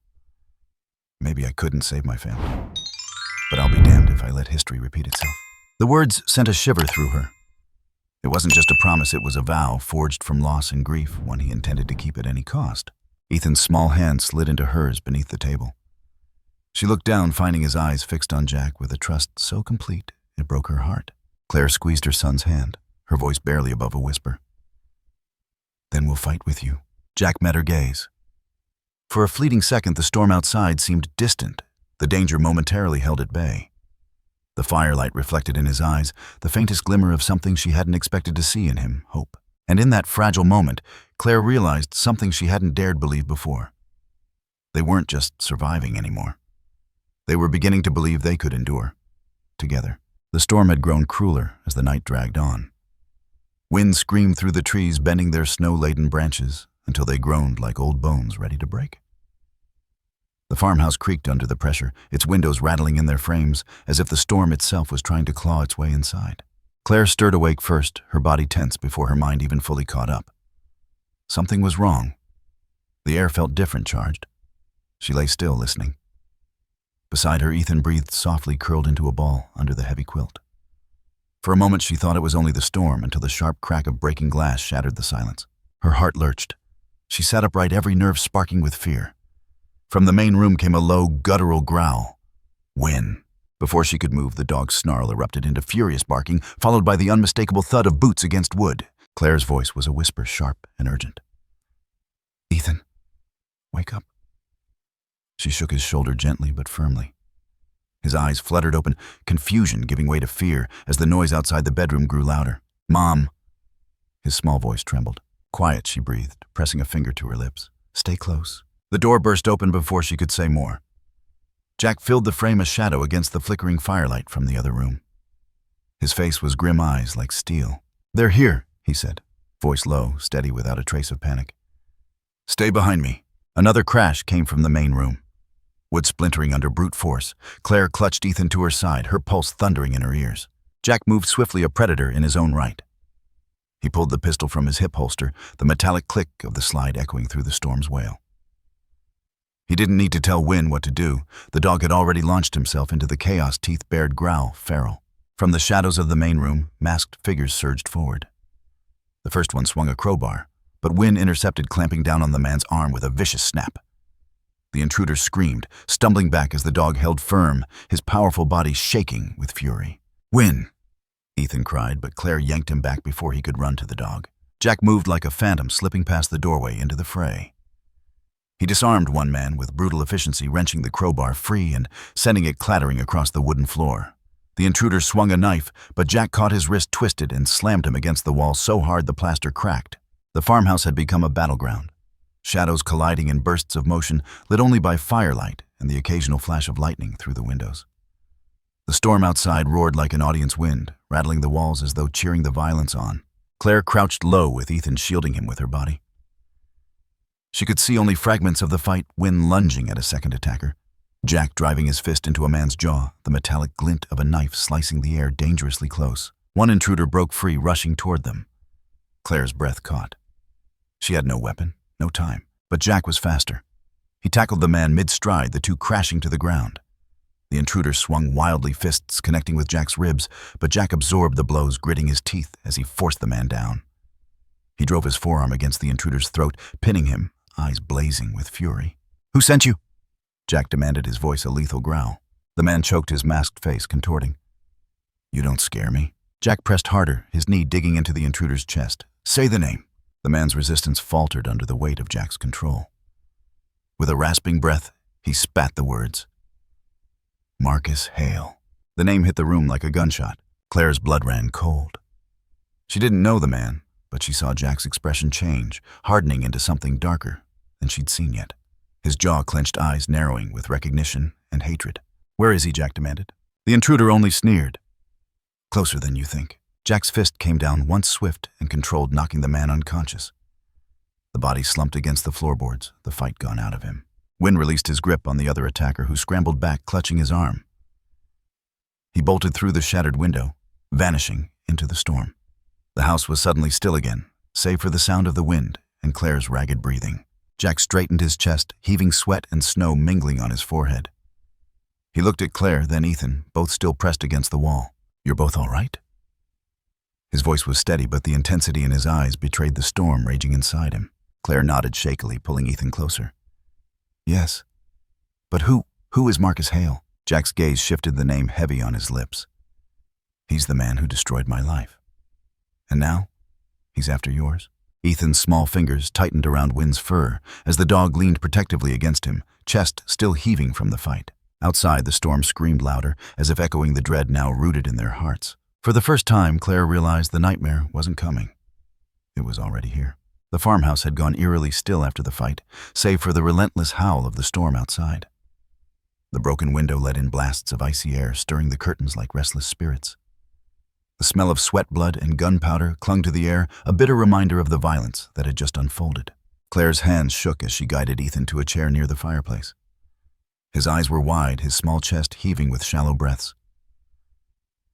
Maybe I couldn't save my family, but I'll be damned if I let history repeat itself. The words sent a shiver through her. It wasn't just a promise, it was a vow forged from loss and grief, one he intended to keep at any cost. Ethan's small hand slid into hers beneath the table. She looked down, finding his eyes fixed on Jack with a trust so complete it broke her heart. Claire squeezed her son's hand, her voice barely above a whisper. "Then we'll fight with you." Jack met her gaze. For a fleeting second, the storm outside seemed distant. The danger momentarily held at bay. The firelight reflected in his eyes, the faintest glimmer of something she hadn't expected to see in him, hope. And in that fragile moment, Claire realized something she hadn't dared believe before. They weren't just surviving anymore. They were beginning to believe they could endure, together. The storm had grown crueler as the night dragged on. Wind screamed through the trees, bending their snow-laden branches until they groaned like old bones ready to break. The farmhouse creaked under the pressure, its windows rattling in their frames, as if the storm itself was trying to claw its way inside. Claire stirred awake first, her body tense before her mind even fully caught up. Something was wrong. The air felt different, charged. She lay still, listening. Beside her, Ethan breathed softly, curled into a ball under the heavy quilt. For a moment, she thought it was only the storm, until the sharp crack of breaking glass shattered the silence. Her heart lurched. She sat upright, every nerve sparking with fear. From the main room came a low, guttural growl. "Win." Before she could move, the dog's snarl erupted into furious barking, followed by the unmistakable thud of boots against wood. Claire's voice was a whisper, sharp and urgent. "Ethan, wake up." She shook his shoulder gently but firmly. His eyes fluttered open, confusion giving way to fear as the noise outside the bedroom grew louder. "Mom." His small voice trembled. "Quiet," she breathed, pressing a finger to her lips. "Stay close." The door burst open before she could say more. Jack filled the frame a shadow against the flickering firelight from the other room. His face was grim eyes like steel. "They're here," he said, voice low, steady without a trace of panic. "Stay behind me." Another crash came from the main room. Wood splintering under brute force, Claire clutched Ethan to her side, her pulse thundering in her ears. Jack moved swiftly, a predator in his own right. He pulled the pistol from his hip holster, the metallic click of the slide echoing through the storm's wail. He didn't need to tell Wynn what to do. The dog had already launched himself into the chaos, teeth bared, growl, feral. From the shadows of the main room, masked figures surged forward. The first one swung a crowbar, but Wynn intercepted, clamping down on the man's arm with a vicious snap. The intruder screamed, stumbling back as the dog held firm, his powerful body shaking with fury. "Wynn!" Ethan cried, but Claire yanked him back before he could run to the dog. Jack moved like a phantom, slipping past the doorway into the fray. He disarmed one man with brutal efficiency, wrenching the crowbar free and sending it clattering across the wooden floor. The intruder swung a knife, but Jack caught his wrist twisted and slammed him against the wall so hard the plaster cracked. The farmhouse had become a battleground. Shadows colliding in bursts of motion, lit only by firelight and the occasional flash of lightning through the windows. The storm outside roared like an audience wind, rattling the walls as though cheering the violence on. Claire crouched low with Ethan shielding him with her body. She could see only fragments of the fight, Wynn lunging at a second attacker. Jack driving his fist into a man's jaw, the metallic glint of a knife slicing the air dangerously close. One intruder broke free, rushing toward them. Claire's breath caught. She had no weapon, no time, but Jack was faster. He tackled the man mid-stride, the two crashing to the ground. The intruder swung wildly, fists connecting with Jack's ribs, but Jack absorbed the blows, gritting his teeth as he forced the man down. He drove his forearm against the intruder's throat, pinning him, eyes blazing with fury. "Who sent you?" Jack demanded, his voice a lethal growl. The man choked, his masked face contorting. "You don't scare me." Jack pressed harder, his knee digging into the intruder's chest. "Say the name." The man's resistance faltered under the weight of Jack's control. With a rasping breath, he spat the words. Marcus Hale. The name hit the room like a gunshot. Claire's blood ran cold. She didn't know the man, but she saw Jack's expression change, hardening into something darker than she'd seen yet. His jaw-clenched eyes narrowing with recognition and hatred. "Where is he?" Jack demanded. The intruder only sneered. "Closer than you think." Jack's fist came down once swift and controlled, knocking the man unconscious. The body slumped against the floorboards, the fight gone out of him. Wynn released his grip on the other attacker, who scrambled back, clutching his arm. He bolted through the shattered window, vanishing into the storm. The house was suddenly still again, save for the sound of the wind and Claire's ragged breathing. Jack straightened his chest, heaving sweat and snow mingling on his forehead. He looked at Claire, then Ethan, both still pressed against the wall. "You're both all right?" His voice was steady, but the intensity in his eyes betrayed the storm raging inside him. Claire nodded shakily, pulling Ethan closer. "Yes. But who is Marcus Hale?" Jack's gaze shifted, the name heavy on his lips. "He's the man who destroyed my life. And now, he's after yours." Ethan's small fingers tightened around Wynn's fur as the dog leaned protectively against him, chest still heaving from the fight. Outside, the storm screamed louder, as if echoing the dread now rooted in their hearts. For the first time, Claire realized the nightmare wasn't coming. It was already here. The farmhouse had gone eerily still after the fight, save for the relentless howl of the storm outside. The broken window let in blasts of icy air, stirring the curtains like restless spirits. The smell of sweat, blood, and gunpowder clung to the air, a bitter reminder of the violence that had just unfolded. Claire's hands shook as she guided Ethan to a chair near the fireplace. His eyes were wide, his small chest heaving with shallow breaths.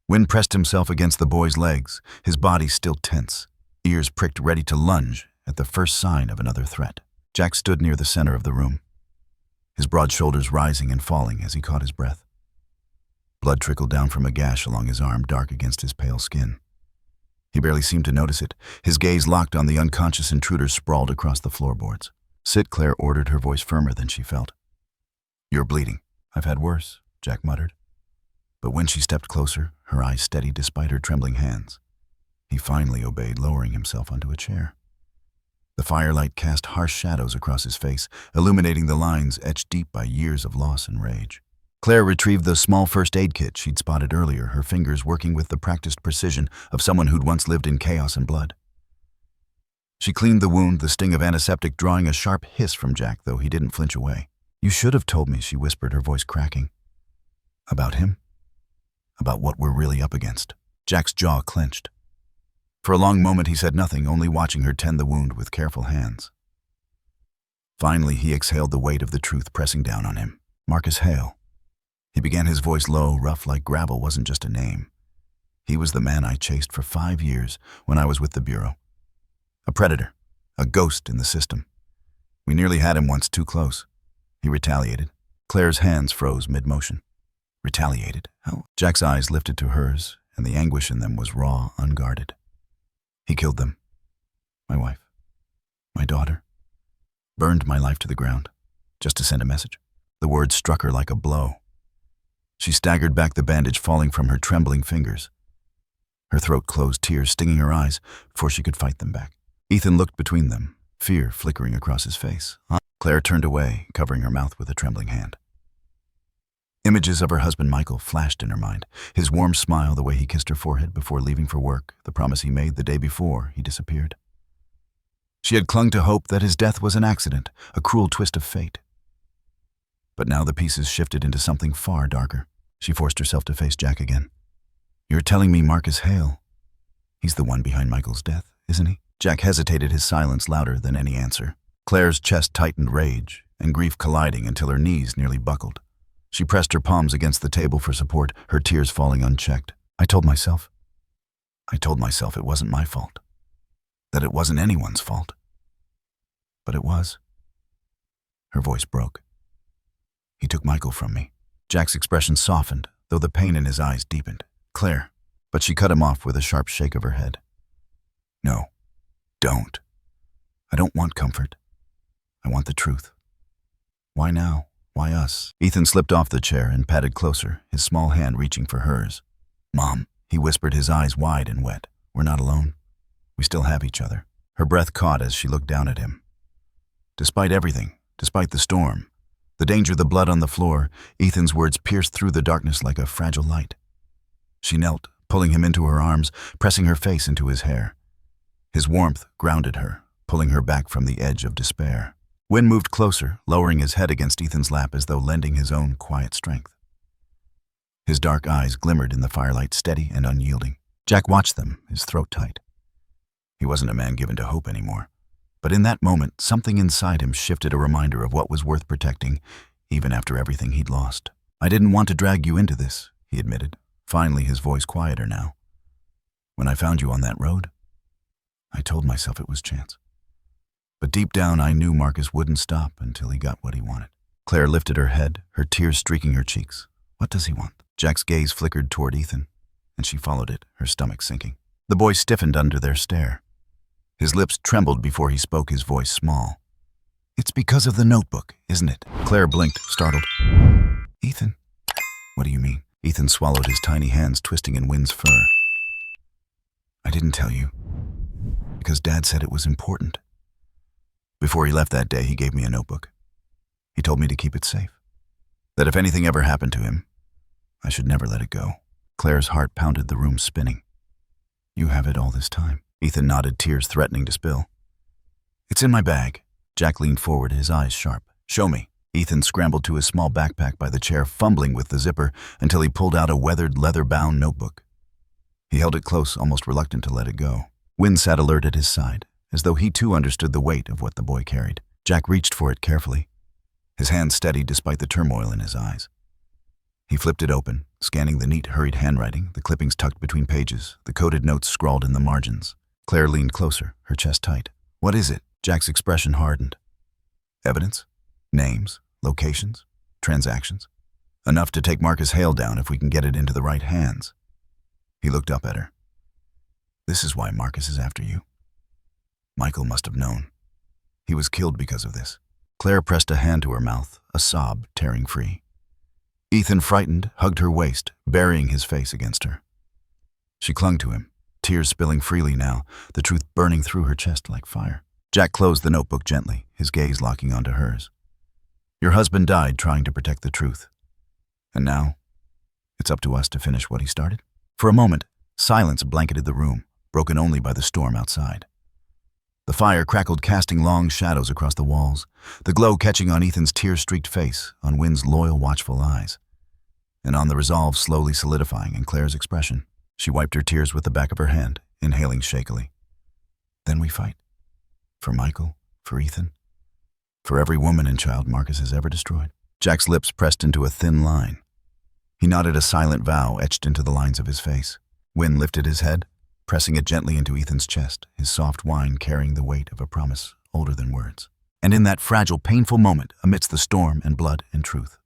Wynn pressed himself against the boy's legs, his body still tense, ears pricked ready to lunge at the first sign of another threat. Jack stood near the center of the room, his broad shoulders rising and falling as he caught his breath. Blood trickled down from a gash along his arm, dark against his pale skin. He barely seemed to notice it, his gaze locked on the unconscious intruder sprawled across the floorboards. "Sit," Claire ordered, her voice firmer than she felt. "You're bleeding." "I've had worse," Jack muttered. But when she stepped closer, her eyes steady despite her trembling hands, he finally obeyed, lowering himself onto a chair. The firelight cast harsh shadows across his face, illuminating the lines etched deep by years of loss and rage. Claire retrieved the small first aid kit she'd spotted earlier, her fingers working with the practiced precision of someone who'd once lived in chaos and blood. She cleaned the wound, the sting of antiseptic drawing a sharp hiss from Jack, though he didn't flinch away. "You should have told me," she whispered, her voice cracking. "About him? About what we're really up against?" Jack's jaw clenched. For a long moment he said nothing, only watching her tend the wound with careful hands. Finally, he exhaled, the weight of the truth pressing down on him. "Marcus Hale." He began, his voice low, rough like gravel. Wasn't just a name. He was the man I chased for 5 years when I was with the Bureau. A predator, a ghost in the system. We nearly had him once, too close. He retaliated. Claire's hands froze mid-motion. Retaliated? How? Jack's eyes lifted to hers, and the anguish in them was raw, unguarded. He killed them. My wife. My daughter. Burned my life to the ground, just to send a message. The words struck her like a blow. She staggered back, the bandage falling from her trembling fingers. Her throat closed, tears stinging her eyes before she could fight them back. Ethan looked between them, fear flickering across his face. Claire turned away, covering her mouth with a trembling hand. Images of her husband Michael flashed in her mind, his warm smile, the way he kissed her forehead before leaving for work, the promise he made the day before he disappeared. She had clung to hope that his death was an accident, a cruel twist of fate. But now the pieces shifted into something far darker. She forced herself to face Jack again. "You're telling me Marcus Hale? He's the one behind Michael's death, isn't he?" Jack hesitated, his silence louder than any answer. Claire's chest tightened, rage and grief colliding until her knees nearly buckled. She pressed her palms against the table for support, her tears falling unchecked. I told myself it wasn't my fault. That it wasn't anyone's fault. But it was. Her voice broke. He took Michael from me. Jack's expression softened, though the pain in his eyes deepened. "Claire," but she cut him off with a sharp shake of her head. "No, don't. I don't want comfort. I want the truth." "Why now? Why us?" Ethan slipped off the chair and patted closer, his small hand reaching for hers. "Mom," he whispered, his eyes wide and wet. "We're not alone. We still have each other." Her breath caught as she looked down at him. Despite everything, despite the storm, the danger, the blood on the floor, Ethan's words pierced through the darkness like a fragile light. She knelt, pulling him into her arms, pressing her face into his hair. His warmth grounded her, pulling her back from the edge of despair. Wynn moved closer, lowering his head against Ethan's lap as though lending his own quiet strength. His dark eyes glimmered in the firelight, steady and unyielding. Jack watched them, his throat tight. He wasn't a man given to hope anymore. But in that moment, something inside him shifted, a reminder of what was worth protecting, even after everything he'd lost. "I didn't want to drag you into this," he admitted, Finally, his voice quieter now. When I found you on that road, I told myself it was chance. But deep down, I knew Marcus wouldn't stop until he got what he wanted. Claire lifted her head, her tears streaking her cheeks. What does he want? Jack's gaze flickered toward Ethan, and she followed it, her stomach sinking. The boy stiffened under their stare. His lips trembled before he spoke, his voice small. It's because of the notebook, isn't it? Claire blinked, startled. Ethan? What do you mean? Ethan swallowed, his tiny hands twisting in Wynn's fur. I didn't tell you, because Dad said it was important. Before he left that day, he gave me a notebook. He told me to keep it safe, that if anything ever happened to him, I should never let it go. Claire's heart pounded, the room spinning. You have it all this time. Ethan nodded, tears threatening to spill. It's in my bag. Jack leaned forward, his eyes sharp. Show me. Ethan scrambled to his small backpack by the chair, fumbling with the zipper until he pulled out a weathered, leather-bound notebook. He held it close, almost reluctant to let it go. Wynn sat alert at his side, as though he too understood the weight of what the boy carried. Jack reached for it carefully, his hand steady despite the turmoil in his eyes. He flipped it open, scanning the neat, hurried handwriting, the clippings tucked between pages, the coded notes scrawled in the margins. Claire leaned closer, her chest tight. What is it? Jack's expression hardened. Evidence? Names? Locations? Transactions? Enough to take Marcus Hale down if we can get it into the right hands. He looked up at her. This is why Marcus is after you. Michael must have known. He was killed because of this. Claire pressed a hand to her mouth, a sob tearing free. Ethan, frightened, hugged her waist, burying his face against her. She clung to him, tears spilling freely now, the truth burning through her chest like fire. Jack closed the notebook gently, his gaze locking onto hers. Your husband died trying to protect the truth. And now, it's up to us to finish what he started. For a moment, silence blanketed the room, broken only by the storm outside. The fire crackled, casting long shadows across the walls, the glow catching on Ethan's tear-streaked face, on Wynn's loyal, watchful eyes, and on the resolve slowly solidifying in Claire's expression. She wiped her tears with the back of her hand, inhaling shakily. Then we fight. For Michael, for Ethan, for every woman and child Marcus has ever destroyed. Jack's lips pressed into a thin line. He nodded, a silent vow etched into the lines of his face. Wynn lifted his head, pressing it gently into Ethan's chest, his soft whine carrying the weight of a promise older than words. And in that fragile, painful moment, amidst the storm and blood and truth,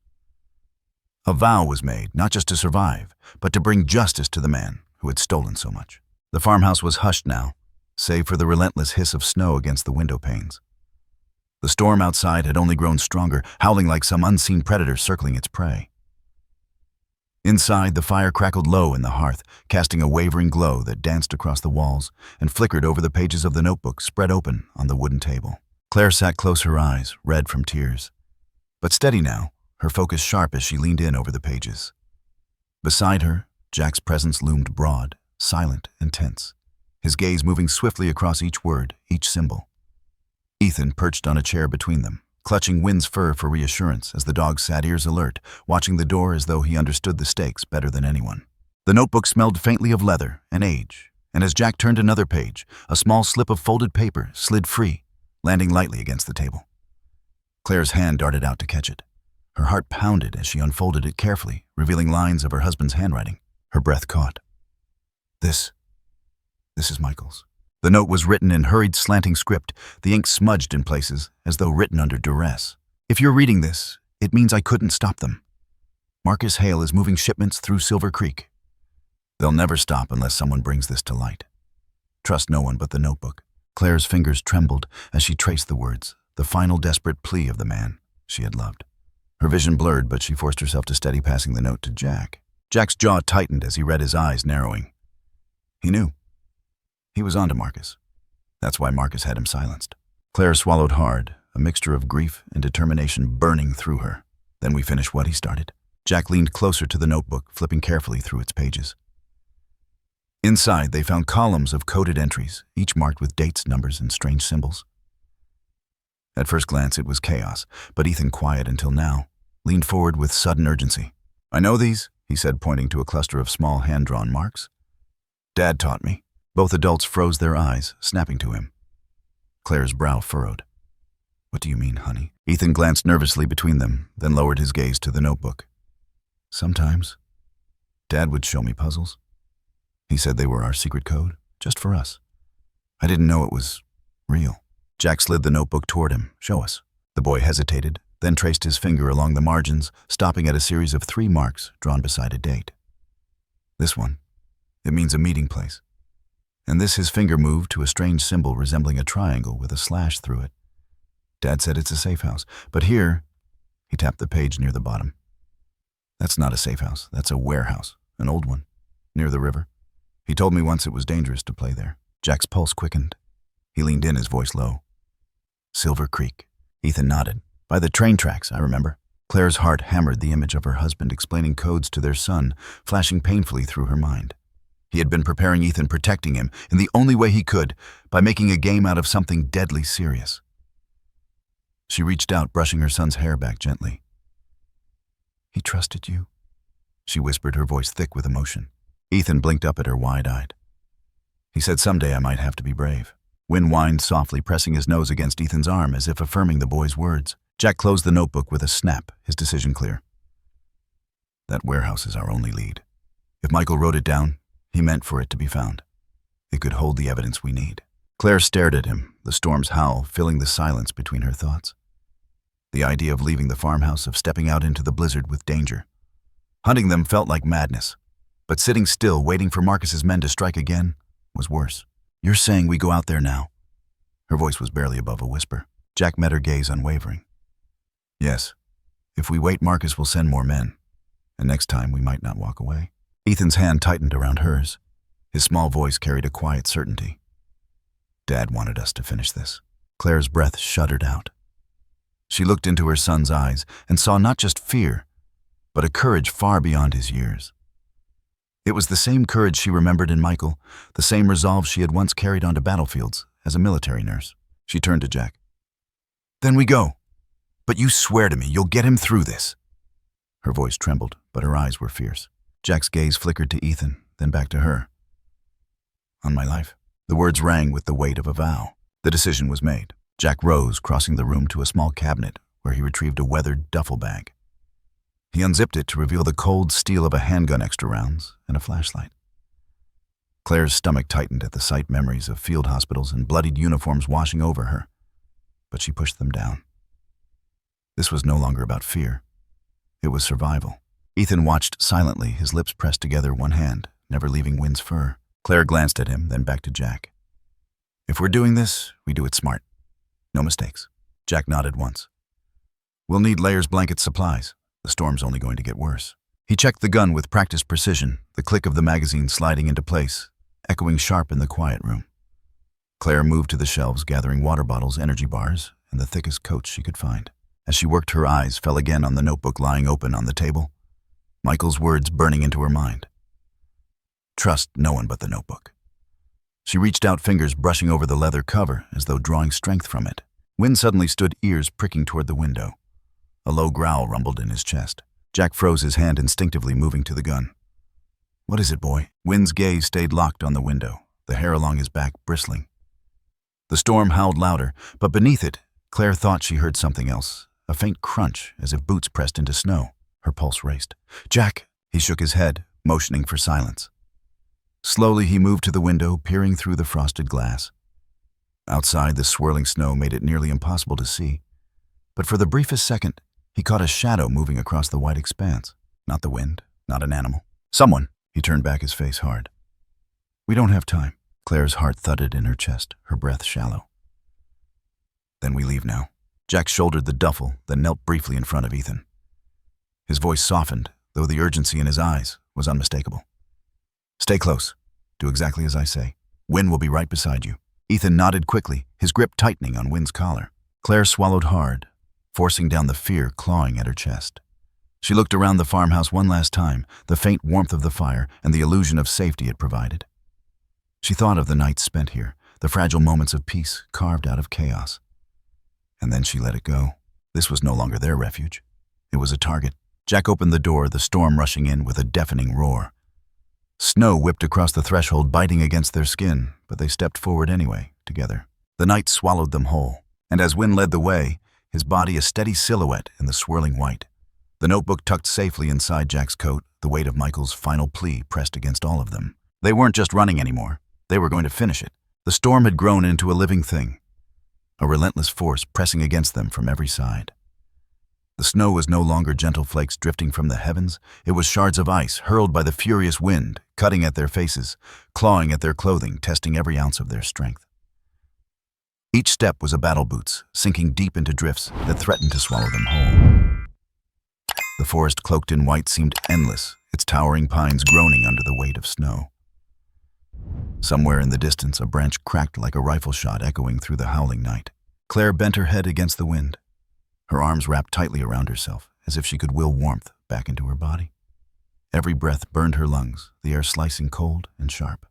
a vow was made, not just to survive, but to bring justice to the man who had stolen so much. The farmhouse was hushed now, save for the relentless hiss of snow against the window panes. The storm outside had only grown stronger, howling like some unseen predator circling its prey. Inside, the fire crackled low in the hearth, casting a wavering glow that danced across the walls and flickered over the pages of the notebook spread open on the wooden table. Claire sat close, her eyes red from tears, but steady now, her focus sharp as she leaned in over the pages. Beside her, Jack's presence loomed broad, silent and tense, his gaze moving swiftly across each word, each symbol. Ethan perched on a chair between them, clutching Wynn's fur for reassurance as the dog sat ears alert, watching the door as though he understood the stakes better than anyone. The notebook smelled faintly of leather and age, and as Jack turned another page, a small slip of folded paper slid free, landing lightly against the table. Claire's hand darted out to catch it. Her heart pounded as she unfolded it carefully, revealing lines of her husband's handwriting. Her breath caught. This is Michael's. The note was written in hurried, slanting script, the ink smudged in places, as though written under duress. If you're reading this, it means I couldn't stop them. Marcus Hale is moving shipments through Silver Creek. They'll never stop unless someone brings this to light. Trust no one but the notebook. Claire's fingers trembled as she traced the words, the final desperate plea of the man she had loved. Her vision blurred, but she forced herself to steady, passing the note to Jack. Jack's jaw tightened as he read, his eyes narrowing. He knew. He was onto Marcus. That's why Marcus had him silenced. Claire swallowed hard, a mixture of grief and determination burning through her. Then we finish what he started. Jack leaned closer to the notebook, flipping carefully through its pages. Inside, they found columns of coded entries, each marked with dates, numbers, and strange symbols. At first glance, it was chaos, but Ethan, quiet until now, leaned forward with sudden urgency. I know these, he said, pointing to a cluster of small hand-drawn marks. Dad taught me. Both adults froze their eyes, snapping to him. Claire's brow furrowed. What do you mean, honey? Ethan glanced nervously between them, then lowered his gaze to the notebook. Sometimes, Dad would show me puzzles. He said they were our secret code, just for us. I didn't know it was real. Jack slid the notebook toward him. Show us. The boy hesitated, then traced his finger along the margins, stopping at a series of 3 marks drawn beside a date. This one. It means a meeting place. And this his finger moved to a strange symbol resembling a triangle with a slash through it. Dad said it's a safe house, but here, he tapped the page near the bottom. That's not a safe house, that's a warehouse, an old one, near the river. He told me once it was dangerous to play there. Jack's pulse quickened. He leaned in, his voice low. Silver Creek. Ethan nodded. By the train tracks, I remember. Claire's heart hammered the image of her husband explaining codes to their son, flashing painfully through her mind. He had been preparing Ethan, protecting him in the only way he could, by making a game out of something deadly serious. She reached out, brushing her son's hair back gently. He trusted you, she whispered, her voice thick with emotion. Ethan blinked up at her wide-eyed. He said someday I might have to be brave. Wynn whined softly, pressing his nose against Ethan's arm as if affirming the boy's words. Jack closed the notebook with a snap, his decision clear. That warehouse is our only lead. If Michael wrote it down, he meant for it to be found. It could hold the evidence we need. Claire stared at him, the storm's howl filling the silence between her thoughts. The idea of leaving the farmhouse, of stepping out into the blizzard with danger. Hunting them felt like madness, but sitting still, waiting for Marcus's men to strike again, was worse. You're saying we go out there now? Her voice was barely above a whisper. Jack met her gaze unwavering. Yes. If we wait, Marcus will send more men, and next time we might not walk away. Ethan's hand tightened around hers. His small voice carried a quiet certainty. Dad wanted us to finish this. Claire's breath shuddered out. She looked into her son's eyes and saw not just fear, but a courage far beyond his years. It was the same courage she remembered in Michael, the same resolve she had once carried onto battlefields as a military nurse. She turned to Jack. Then we go. But you swear to me you'll get him through this. Her voice trembled, but her eyes were fierce. Jack's gaze flickered to Ethan, then back to her. On my life. The words rang with the weight of a vow. The decision was made. Jack rose, crossing the room to a small cabinet where he retrieved a weathered duffel bag. He unzipped it to reveal the cold steel of a handgun, extra rounds, and a flashlight. Claire's stomach tightened at the sight, memories of field hospitals and bloodied uniforms washing over her, but she pushed them down. This was no longer about fear. It was survival. Ethan watched silently, his lips pressed together, one hand, never leaving Wynn's fur. Claire glanced at him, then back to Jack. If we're doing this, we do it smart. No mistakes. Jack nodded once. We'll need layers, blankets, supplies. The storm's only going to get worse. He checked the gun with practiced precision, the click of the magazine sliding into place, echoing sharp in the quiet room. Claire moved to the shelves, gathering water bottles, energy bars, and the thickest coats she could find. As she worked, her eyes fell again on the notebook lying open on the table, Michael's words burning into her mind. Trust no one but the notebook. She reached out, fingers brushing over the leather cover as though drawing strength from it. Wynn suddenly stood, ears pricking toward the window. A low growl rumbled in his chest. Jack froze, his hand instinctively moving to the gun. What is it, boy? Wynn's gaze stayed locked on the window, the hair along his back bristling. The storm howled louder, but beneath it, Claire thought she heard something else, a faint crunch as if boots pressed into snow. Her pulse raced. Jack! He shook his head, motioning for silence. Slowly he moved to the window, peering through the frosted glass. Outside, the swirling snow made it nearly impossible to see, but for the briefest second, he caught a shadow moving across the white expanse. Not the wind, not an animal. Someone! He turned back, his face hard. We don't have time. Claire's heart thudded in her chest, her breath shallow. Then we leave now. Jack shouldered the duffel, then knelt briefly in front of Ethan. His voice softened, though the urgency in his eyes was unmistakable. Stay close. Do exactly as I say. Wynn will be right beside you. Ethan nodded quickly, his grip tightening on Wynn's collar. Claire swallowed hard, forcing down the fear clawing at her chest. She looked around the farmhouse one last time, the faint warmth of the fire and the illusion of safety it provided. She thought of the nights spent here, the fragile moments of peace carved out of chaos. And then she let it go. This was no longer their refuge. It was a target. Jack opened the door, the storm rushing in with a deafening roar. Snow whipped across the threshold, biting against their skin, but they stepped forward anyway, together. The night swallowed them whole, and as Wynn led the way, his body a steady silhouette in the swirling white. The notebook tucked safely inside Jack's coat, the weight of Michael's final plea pressed against all of them. They weren't just running anymore. They were going to finish it. The storm had grown into a living thing, a relentless force pressing against them from every side. The snow was no longer gentle flakes drifting from the heavens. It was shards of ice hurled by the furious wind, cutting at their faces, clawing at their clothing, testing every ounce of their strength. Each step was a battle boots, sinking deep into drifts that threatened to swallow them whole. The forest cloaked in white seemed endless, its towering pines groaning under the weight of snow. Somewhere in the distance, a branch cracked like a rifle shot echoing through the howling night. Claire bent her head against the wind, her arms wrapped tightly around herself, as if she could will warmth back into her body. Every breath burned her lungs, the air slicing cold and sharp.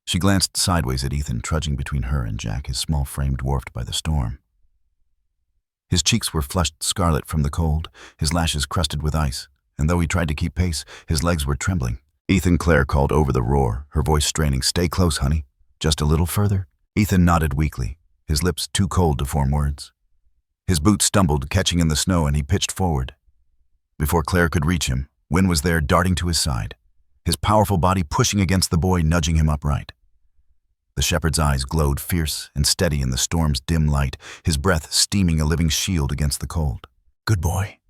She glanced sideways at Ethan trudging between her and Jack, his small frame dwarfed by the storm. His cheeks were flushed scarlet from the cold, his lashes crusted with ice, and though he tried to keep pace, his legs were trembling. "Ethan," Claire called over the roar, her voice straining. "Stay close, honey. Just a little further." Ethan nodded weakly, his lips too cold to form words. His boots stumbled, catching in the snow, and he pitched forward. Before Claire could reach him, Wynn was there, darting to his side, his powerful body pushing against the boy, nudging him upright. The shepherd's eyes glowed fierce and steady in the storm's dim light, his breath steaming a living shield against the cold. "Good boy,"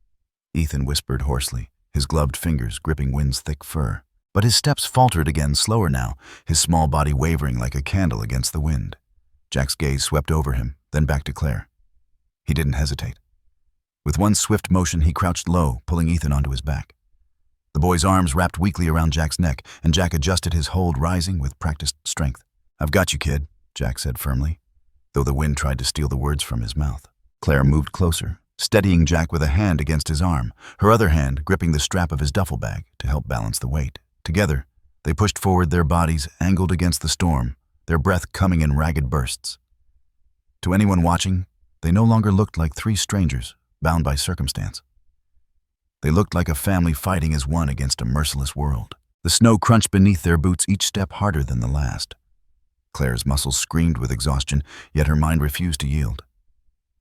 Ethan whispered hoarsely, his gloved fingers gripping Wynn's thick fur. But his steps faltered again, slower now, his small body wavering like a candle against the wind. Jack's gaze swept over him, then back to Claire. He didn't hesitate. With one swift motion, he crouched low, pulling Ethan onto his back. The boy's arms wrapped weakly around Jack's neck, and Jack adjusted his hold, rising with practiced strength. "I've got you, kid," Jack said firmly, though the wind tried to steal the words from his mouth. Claire moved closer, steadying Jack with a hand against his arm, her other hand gripping the strap of his duffel bag to help balance the weight. Together, they pushed forward, their bodies angled against the storm, their breath coming in ragged bursts. To anyone watching, they no longer looked like three strangers, bound by circumstance. They looked like a family fighting as one against a merciless world. The snow crunched beneath their boots, each step harder than the last. Claire's muscles screamed with exhaustion, yet her mind refused to yield.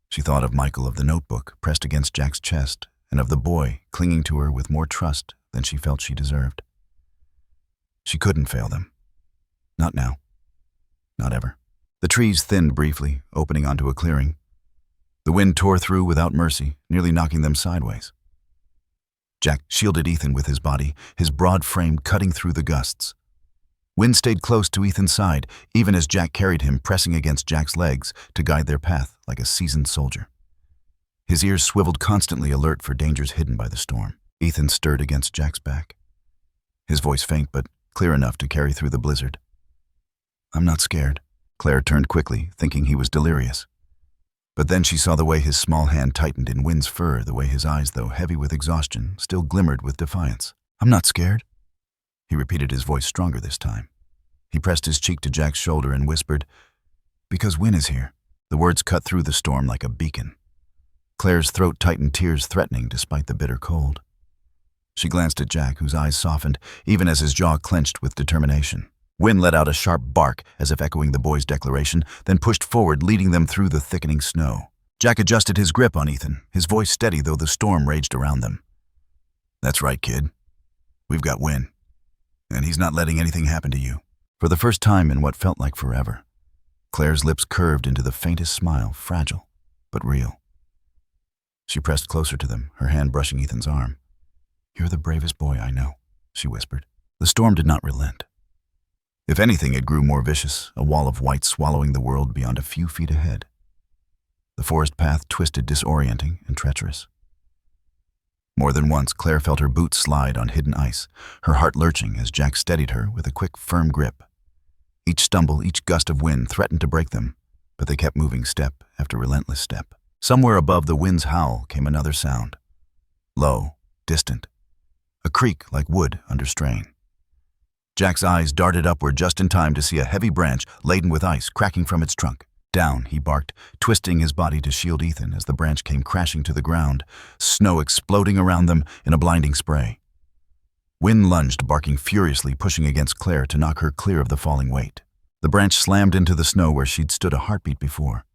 She thought of Michael of the notebook, pressed against Jack's chest, and of the boy clinging to her with more trust than she felt she deserved. She couldn't fail them. Not now. Not ever. The trees thinned briefly, opening onto a clearing. The wind tore through without mercy, nearly knocking them sideways. Jack shielded Ethan with his body, his broad frame cutting through the gusts. Wynn stayed close to Ethan's side, even as Jack carried him, pressing against Jack's legs to guide their path like a seasoned soldier. His ears swiveled constantly, alert for dangers hidden by the storm. Ethan stirred against Jack's back, his voice faint but clear enough to carry through the blizzard. "I'm not scared." Claire turned quickly, thinking he was delirious. But then she saw the way his small hand tightened in Wynn's fur, the way his eyes, though heavy with exhaustion, still glimmered with defiance. "I'm not scared," he repeated, his voice stronger this time. He pressed his cheek to Jack's shoulder and whispered, "Because Wynn is here." The words cut through the storm like a beacon. Claire's throat tightened, tears threatening despite the bitter cold. She glanced at Jack, whose eyes softened, even as his jaw clenched with determination. Wynn let out a sharp bark, as if echoing the boy's declaration, then pushed forward, leading them through the thickening snow. Jack adjusted his grip on Ethan, his voice steady though the storm raged around them. "That's right, kid. We've got Wynn, and he's not letting anything happen to you." For the first time in what felt like forever, Claire's lips curved into the faintest smile, fragile but real. She pressed closer to them, her hand brushing Ethan's arm. "You're the bravest boy I know," she whispered. The storm did not relent. If anything, it grew more vicious, a wall of white swallowing the world beyond a few feet ahead. The forest path twisted, disorienting and treacherous. More than once, Claire felt her boots slide on hidden ice, her heart lurching as Jack steadied her with a quick, firm grip. Each stumble, each gust of wind threatened to break them, but they kept moving step after relentless step. Somewhere above the wind's howl came another sound. Low, distant. A creak like wood under strain. Jack's eyes darted upward just in time to see a heavy branch laden with ice cracking from its trunk. "Down," he barked, twisting his body to shield Ethan as the branch came crashing to the ground, snow exploding around them in a blinding spray. Wynn lunged, barking furiously, pushing against Claire to knock her clear of the falling weight. The branch slammed into the snow where she'd stood a heartbeat before.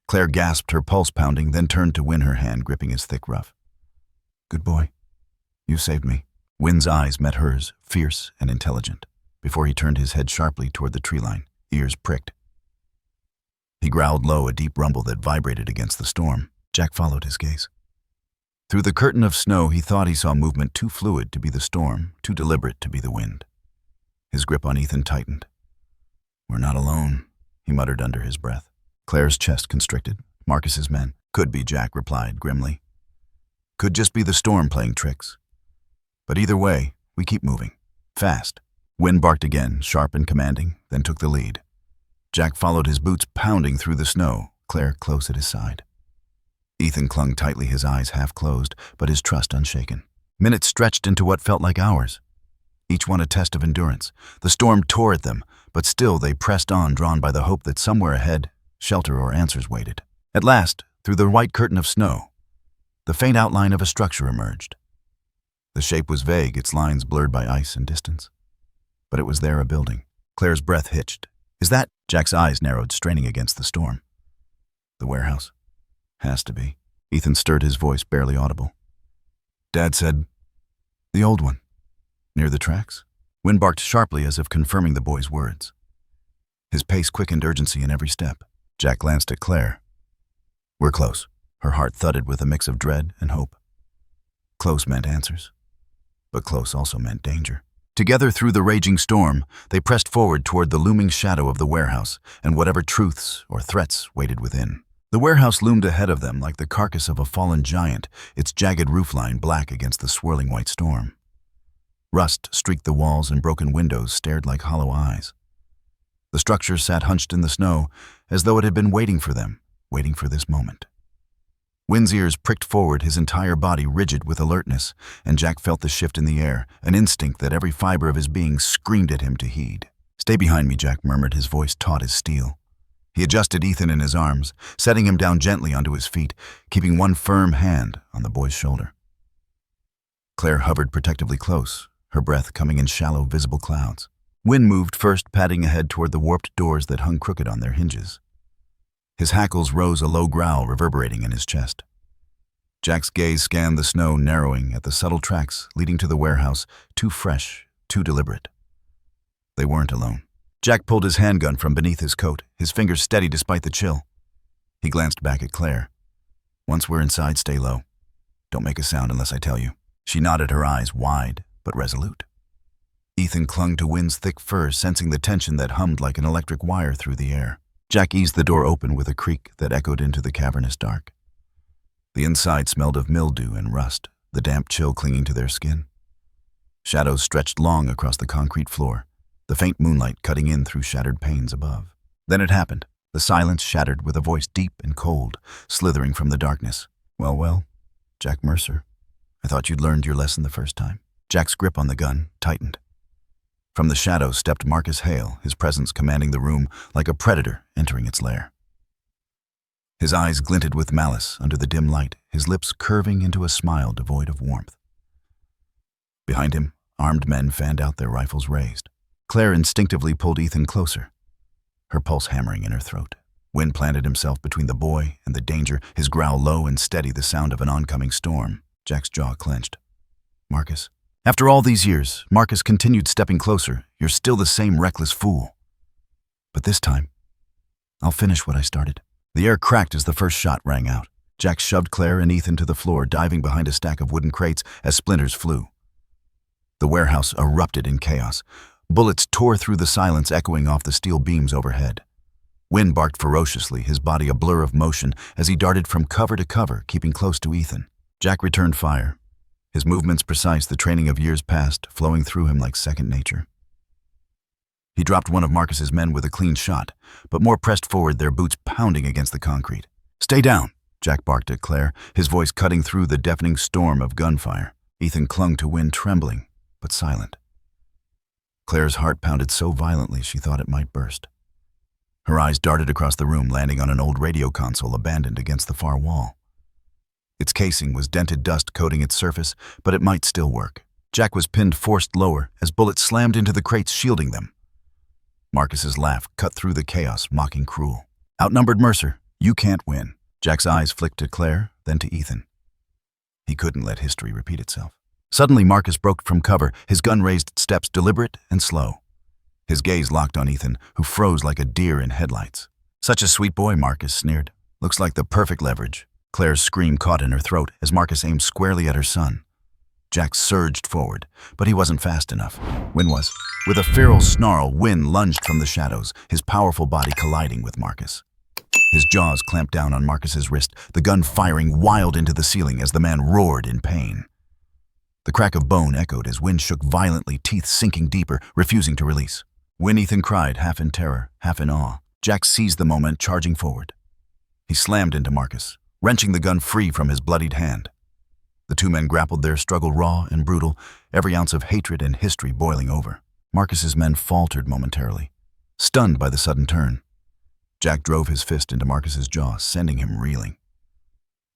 Claire gasped, her pulse pounding, then turned to Wynn, her hand gripping his thick ruff. Good boy. You saved me. Wynn's eyes met hers, fierce and intelligent, before he turned his head sharply toward the tree line, ears pricked. He growled low, a deep rumble that vibrated against the storm. Jack followed his gaze. Through the curtain of snow, he thought he saw movement too fluid to be the storm, too deliberate to be the wind. His grip on Ethan tightened. We're not alone, he muttered under his breath. Claire's chest constricted. Marcus's men. Could be, Jack replied grimly. Could just be the storm playing tricks. But either way, we keep moving. Fast. Wynn barked again, sharp and commanding, then took the lead. Jack followed, his boots pounding through the snow, Claire close at his side. Ethan clung tightly, his eyes half closed, but his trust unshaken. Minutes stretched into what felt like hours. Each one a test of endurance. The storm tore at them, but still they pressed on, drawn by the hope that somewhere ahead, shelter or answers waited. At last, through the white curtain of snow, the faint outline of a structure emerged. The shape was vague, its lines blurred by ice and distance. But it was there, a building. Claire's breath hitched. Is that? Jack's eyes narrowed, straining against the storm. The warehouse. Has to be. Ethan stirred, his voice barely audible. Dad said, the old one. Near the tracks? Wynn barked sharply, as if confirming the boy's words. His pace quickened, urgency in every step. Jack glanced at Claire. We're close. Her heart thudded with a mix of dread and hope. Close meant answers, but close also meant danger. Together through the raging storm, they pressed forward toward the looming shadow of the warehouse and whatever truths or threats waited within. The warehouse loomed ahead of them like the carcass of a fallen giant, its jagged roofline black against the swirling white storm. Rust streaked the walls, and broken windows stared like hollow eyes. The structure sat hunched in the snow, as though it had been waiting for them, waiting for this moment. Wynn's ears pricked forward, his entire body rigid with alertness, and Jack felt the shift in the air, an instinct that every fiber of his being screamed at him to heed. Stay behind me, Jack murmured, his voice taut as steel. He adjusted Ethan in his arms, setting him down gently onto his feet, keeping one firm hand on the boy's shoulder. Claire hovered protectively close, her breath coming in shallow, visible clouds. Wynn moved first, padding ahead toward the warped doors that hung crooked on their hinges. His hackles rose, a low growl reverberating in his chest. Jack's gaze scanned the snow, narrowing at the subtle tracks leading to the warehouse, too fresh, too deliberate. They weren't alone. Jack pulled his handgun from beneath his coat, his fingers steady despite the chill. He glanced back at Claire. Once we're inside, stay low. Don't make a sound unless I tell you. She nodded, her eyes wide but resolute. Ethan clung to Wynn's thick fur, sensing the tension that hummed like an electric wire through the air. Jack eased the door open with a creak that echoed into the cavernous dark. The inside smelled of mildew and rust, the damp chill clinging to their skin. Shadows stretched long across the concrete floor, the faint moonlight cutting in through shattered panes above. Then it happened. The silence shattered with a voice deep and cold, slithering from the darkness. Well, Jack Mercer. I thought you'd learned your lesson the first time. Jack's grip on the gun tightened. From the shadows stepped Marcus Hale, his presence commanding the room like a predator entering its lair. His eyes glinted with malice under the dim light, his lips curving into a smile devoid of warmth. Behind him, armed men fanned out, their rifles raised. Claire instinctively pulled Ethan closer, her pulse hammering in her throat. Wynn planted himself between the boy and the danger, his growl low and steady, the sound of an oncoming storm. Jack's jaw clenched. Marcus. After all these years, Marcus continued stepping closer. You're still the same reckless fool. But this time, I'll finish what I started. The air cracked as the first shot rang out. Jack shoved Claire and Ethan to the floor, diving behind a stack of wooden crates as splinters flew. The warehouse erupted in chaos. Bullets tore through the silence, echoing off the steel beams overhead. Wynn barked ferociously, his body a blur of motion as he darted from cover to cover, keeping close to Ethan. Jack returned fire, his movements precise, the training of years past flowing through him like second nature. He dropped one of Marcus's men with a clean shot, but more pressed forward, their boots pounding against the concrete. Stay down, Jack barked at Claire, his voice cutting through the deafening storm of gunfire. Ethan clung to Wynn, trembling, but silent. Claire's heart pounded so violently she thought it might burst. Her eyes darted across the room, landing on an old radio console abandoned against the far wall. Its casing was dented, dust coating its surface, but it might still work. Jack was pinned, forced lower, as bullets slammed into the crates, shielding them. Marcus's laugh cut through the chaos, mocking cruel. Outnumbered Mercer, you can't win. Jack's eyes flicked to Claire, then to Ethan. He couldn't let history repeat itself. Suddenly, Marcus broke from cover, his gun raised, steps deliberate and slow. His gaze locked on Ethan, who froze like a deer in headlights. "Such a sweet boy," Marcus sneered. "Looks like the perfect leverage." Claire's scream caught in her throat as Marcus aimed squarely at her son. Jack surged forward, but he wasn't fast enough. Wynn was. With a feral snarl, Wynn lunged from the shadows, his powerful body colliding with Marcus. His jaws clamped down on Marcus's wrist, the gun firing wild into the ceiling as the man roared in pain. The crack of bone echoed as Wynn shook violently, teeth sinking deeper, refusing to release. "Wynn," Ethan cried, half in terror, half in awe. Jack seized the moment, charging forward. He slammed into Marcus, wrenching the gun free from his bloodied hand. The two men grappled, their struggle raw and brutal, every ounce of hatred and history boiling over. Marcus's men faltered momentarily, stunned by the sudden turn. Jack drove his fist into Marcus's jaw, sending him reeling.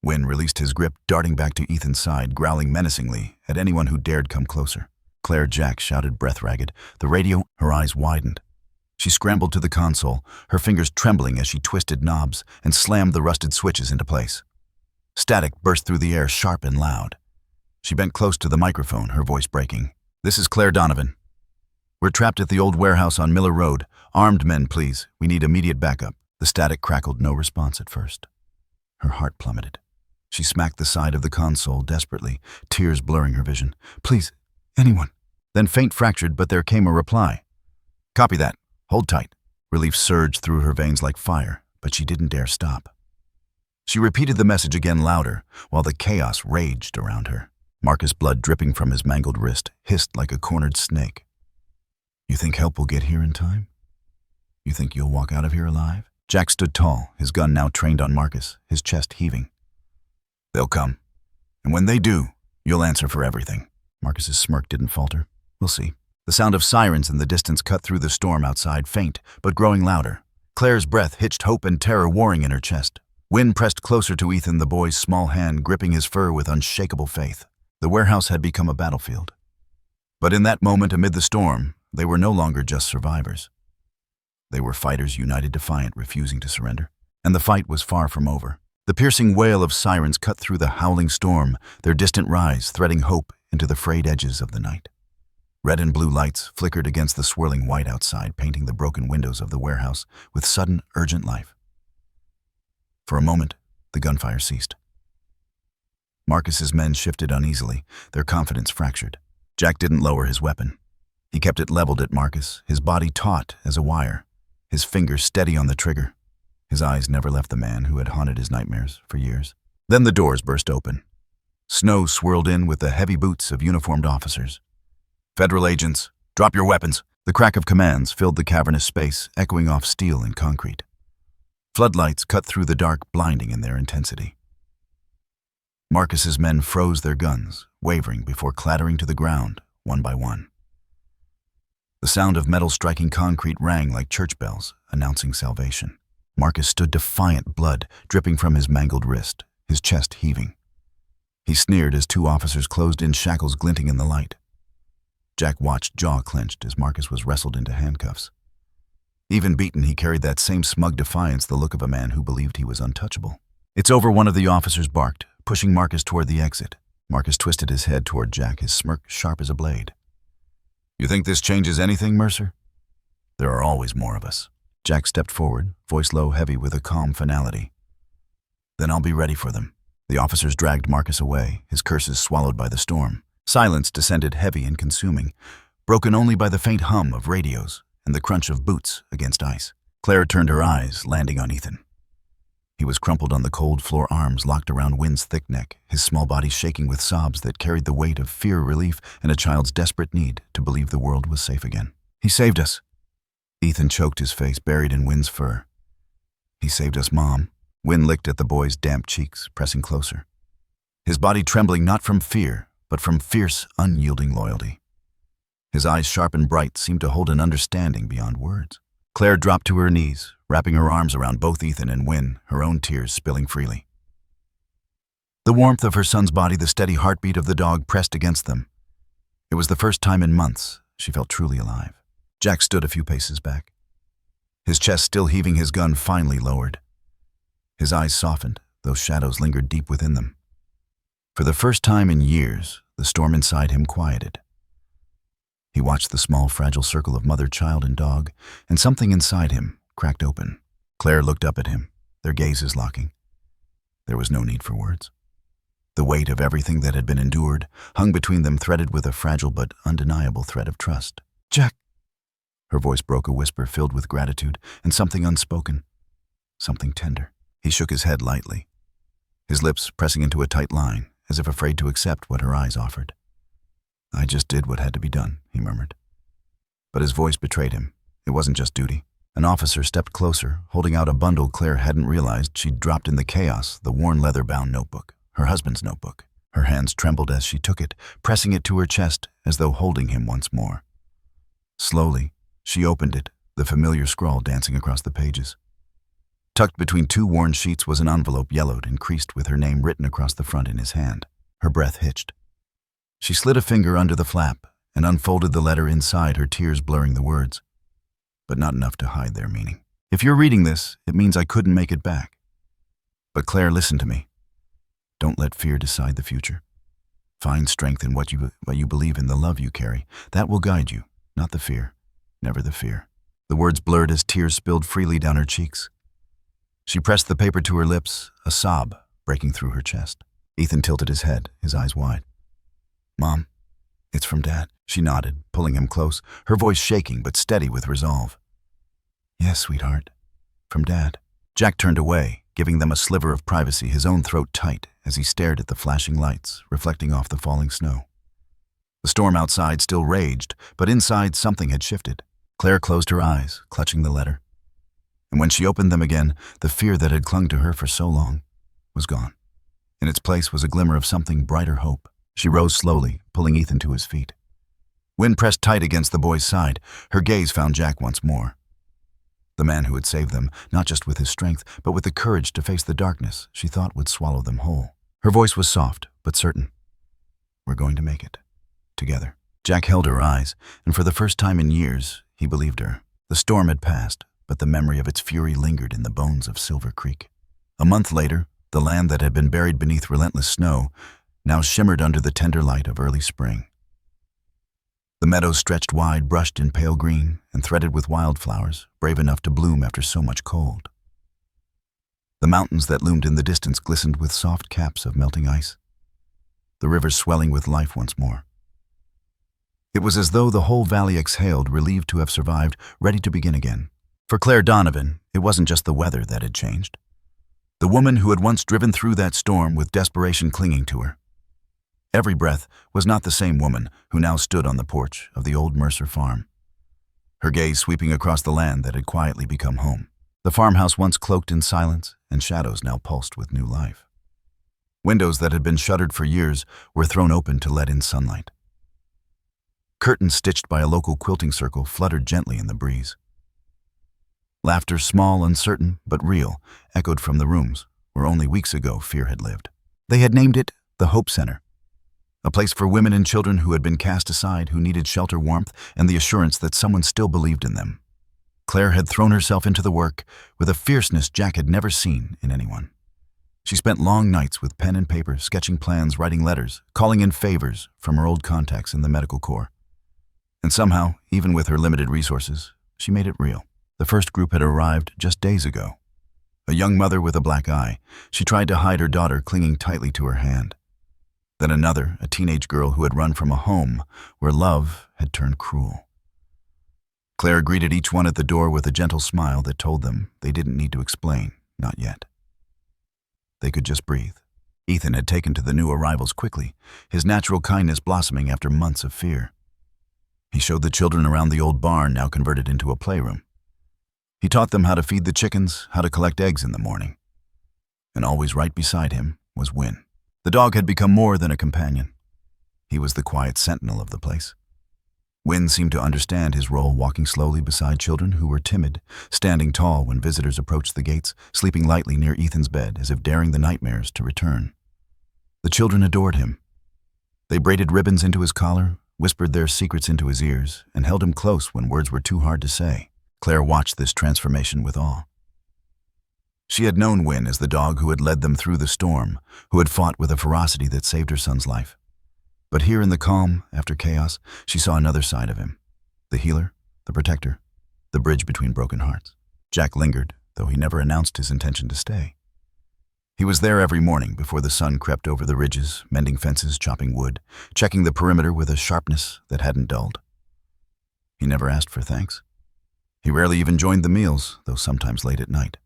Wynn released his grip, darting back to Ethan's side, growling menacingly at anyone who dared come closer. Claire, Jack shouted, breath ragged. The radio, her eyes widened. She scrambled to the console, her fingers trembling as she twisted knobs and slammed the rusted switches into place. Static burst through the air, sharp and loud. She bent close to the microphone, her voice breaking. "This is Claire Donovan. We're trapped at the old warehouse on Miller Road. Armed men, please. We need immediate backup." The static crackled, no response at first. Her heart plummeted. She smacked the side of the console desperately, tears blurring her vision. "Please, anyone." Then faint fractured, but there came a reply. "Copy that. Hold tight." Relief surged through her veins like fire, but she didn't dare stop. She repeated the message again louder, while the chaos raged around her. Marcus, blood dripping from his mangled wrist, hissed like a cornered snake. "You think help will get here in time? You think you'll walk out of here alive?" Jack stood tall, his gun now trained on Marcus, his chest heaving. "They'll come. And when they do, you'll answer for everything." Marcus's smirk didn't falter. "We'll see." The sound of sirens in the distance cut through the storm outside, faint, but growing louder. Claire's breath hitched, hope and terror warring in her chest. Wynn pressed closer to Ethan, the boy's small hand gripping his fur with unshakable faith. The warehouse had become a battlefield. But in that moment amid the storm, they were no longer just survivors. They were fighters united, defiant, refusing to surrender. And the fight was far from over. The piercing wail of sirens cut through the howling storm, their distant rise threading hope into the frayed edges of the night. Red and blue lights flickered against the swirling white outside, painting the broken windows of the warehouse with sudden, urgent life. For a moment, the gunfire ceased. Marcus's men shifted uneasily, their confidence fractured. Jack didn't lower his weapon. He kept it leveled at Marcus, his body taut as a wire, his fingers steady on the trigger. His eyes never left the man who had haunted his nightmares for years. Then the doors burst open. Snow swirled in with the heavy boots of uniformed officers. "Federal agents, drop your weapons." The crack of commands filled the cavernous space, echoing off steel and concrete. Floodlights cut through the dark, blinding in their intensity. Marcus's men froze their guns, wavering before clattering to the ground, one by one. The sound of metal striking concrete rang like church bells, announcing salvation. Marcus stood defiant, blood dripping from his mangled wrist, his chest heaving. He sneered as two officers closed in, shackles glinting in the light. Jack watched, jaw clenched, as Marcus was wrestled into handcuffs. Even beaten, he carried that same smug defiance, the look of a man who believed he was untouchable. "It's over," one of the officers barked, pushing Marcus toward the exit. Marcus twisted his head toward Jack, his smirk sharp as a blade. "You think this changes anything, Mercer? There are always more of us." Jack stepped forward, voice low, heavy with a calm finality. "Then I'll be ready for them." The officers dragged Marcus away, his curses swallowed by the storm. Silence descended heavy and consuming, broken only by the faint hum of radios and the crunch of boots against ice. Claire turned her eyes, landing on Ethan. He was crumpled on the cold floor, arms locked around Wynn's thick neck, his small body shaking with sobs that carried the weight of fear, relief, and a child's desperate need to believe the world was safe again. "He saved us." Ethan choked, his face buried in Wynn's fur. "He saved us, Mom." Wynn licked at the boy's damp cheeks, pressing closer. His body trembling not from fear, but from fierce, unyielding loyalty. His eyes, sharp and bright, seemed to hold an understanding beyond words. Claire dropped to her knees, wrapping her arms around both Ethan and Wynn, her own tears spilling freely. The warmth of her son's body, the steady heartbeat of the dog pressed against them. It was the first time in months she felt truly alive. Jack stood a few paces back. His chest still heaving, his gun finally lowered. His eyes softened, those shadows lingered deep within them. For the first time in years, the storm inside him quieted. He watched the small, fragile circle of mother, child, and dog, and something inside him cracked open. Claire looked up at him, their gazes locking. There was no need for words. The weight of everything that had been endured hung between them, threaded with a fragile but undeniable thread of trust. "Jack!" Her voice broke, a whisper filled with gratitude and something unspoken, something tender. He shook his head lightly, his lips pressing into a tight line, as if afraid to accept what her eyes offered. "I just did what had to be done," he murmured. But his voice betrayed him. It wasn't just duty. An officer stepped closer, holding out a bundle Claire hadn't realized she'd dropped in the chaos, the worn leather-bound notebook, her husband's notebook. Her hands trembled as she took it, pressing it to her chest as though holding him once more. Slowly, she opened it, the familiar scrawl dancing across the pages. Tucked between two worn sheets was an envelope yellowed and creased with her name written across the front in his hand. Her breath hitched. She slid a finger under the flap and unfolded the letter inside, her tears blurring the words, but not enough to hide their meaning. "If you're reading this, it means I couldn't make it back. But Claire, listen to me. Don't let fear decide the future. Find strength in what you believe in, the love you carry. That will guide you, not the fear, never the fear." The words blurred as tears spilled freely down her cheeks. She pressed the paper to her lips, a sob breaking through her chest. Ethan tilted his head, his eyes wide. "Mom, it's from Dad." She nodded, pulling him close, her voice shaking but steady with resolve. "Yes, sweetheart, from Dad." Jack turned away, giving them a sliver of privacy, his own throat tight as he stared at the flashing lights, reflecting off the falling snow. The storm outside still raged, but inside something had shifted. Claire closed her eyes, clutching the letter. And when she opened them again, the fear that had clung to her for so long was gone. In its place was a glimmer of something brighter hope. She rose slowly, pulling Ethan to his feet. Wind pressed tight against the boy's side. Her gaze found Jack once more. The man who had saved them, not just with his strength, but with the courage to face the darkness she thought would swallow them whole. Her voice was soft, but certain. "We're going to make it. Together." Jack held her eyes, and for the first time in years, he believed her. The storm had passed, but the memory of its fury lingered in the bones of Silver Creek. A month later, the land that had been buried beneath relentless snow now shimmered under the tender light of early spring. The meadows stretched wide, brushed in pale green, and threaded with wildflowers, brave enough to bloom after so much cold. The mountains that loomed in the distance glistened with soft caps of melting ice, the rivers swelling with life once more. It was as though the whole valley exhaled, relieved to have survived, ready to begin again. For Claire Donovan, it wasn't just the weather that had changed. The woman who had once driven through that storm with desperation clinging to her. Every breath was not the same woman who now stood on the porch of the old Mercer farm, her gaze sweeping across the land that had quietly become home. The farmhouse once cloaked in silence, and shadows now pulsed with new life. Windows that had been shuttered for years were thrown open to let in sunlight. Curtains stitched by a local quilting circle fluttered gently in the breeze. Laughter, small, uncertain, but real, echoed from the rooms where only weeks ago fear had lived. They had named it the Hope Center, a place for women and children who had been cast aside, who needed shelter, warmth, and the assurance that someone still believed in them. Claire had thrown herself into the work with a fierceness Jack had never seen in anyone. She spent long nights with pen and paper, sketching plans, writing letters, calling in favors from her old contacts in the medical corps. And somehow, even with her limited resources, she made it real. The first group had arrived just days ago. A young mother with a black eye. She tried to hide her daughter, clinging tightly to her hand. Then another, a teenage girl who had run from a home where love had turned cruel. Claire greeted each one at the door with a gentle smile that told them they didn't need to explain, not yet. They could just breathe. Ethan had taken to the new arrivals quickly, his natural kindness blossoming after months of fear. He showed the children around the old barn, now converted into a playroom. He taught them how to feed the chickens, how to collect eggs in the morning. And always right beside him was Win. The dog had become more than a companion. He was the quiet sentinel of the place. Win seemed to understand his role, walking slowly beside children who were timid, standing tall when visitors approached the gates, sleeping lightly near Ethan's bed as if daring the nightmares to return. The children adored him. They braided ribbons into his collar, whispered their secrets into his ears, and held him close when words were too hard to say. Claire watched this transformation with awe. She had known Win as the dog who had led them through the storm, who had fought with a ferocity that saved her son's life. But here in the calm, after chaos, she saw another side of him. The healer, the protector, the bridge between broken hearts. Jack lingered, though he never announced his intention to stay. He was there every morning before the sun crept over the ridges, mending fences, chopping wood, checking the perimeter with a sharpness that hadn't dulled. He never asked for thanks. He rarely even joined the meals, though sometimes late at night.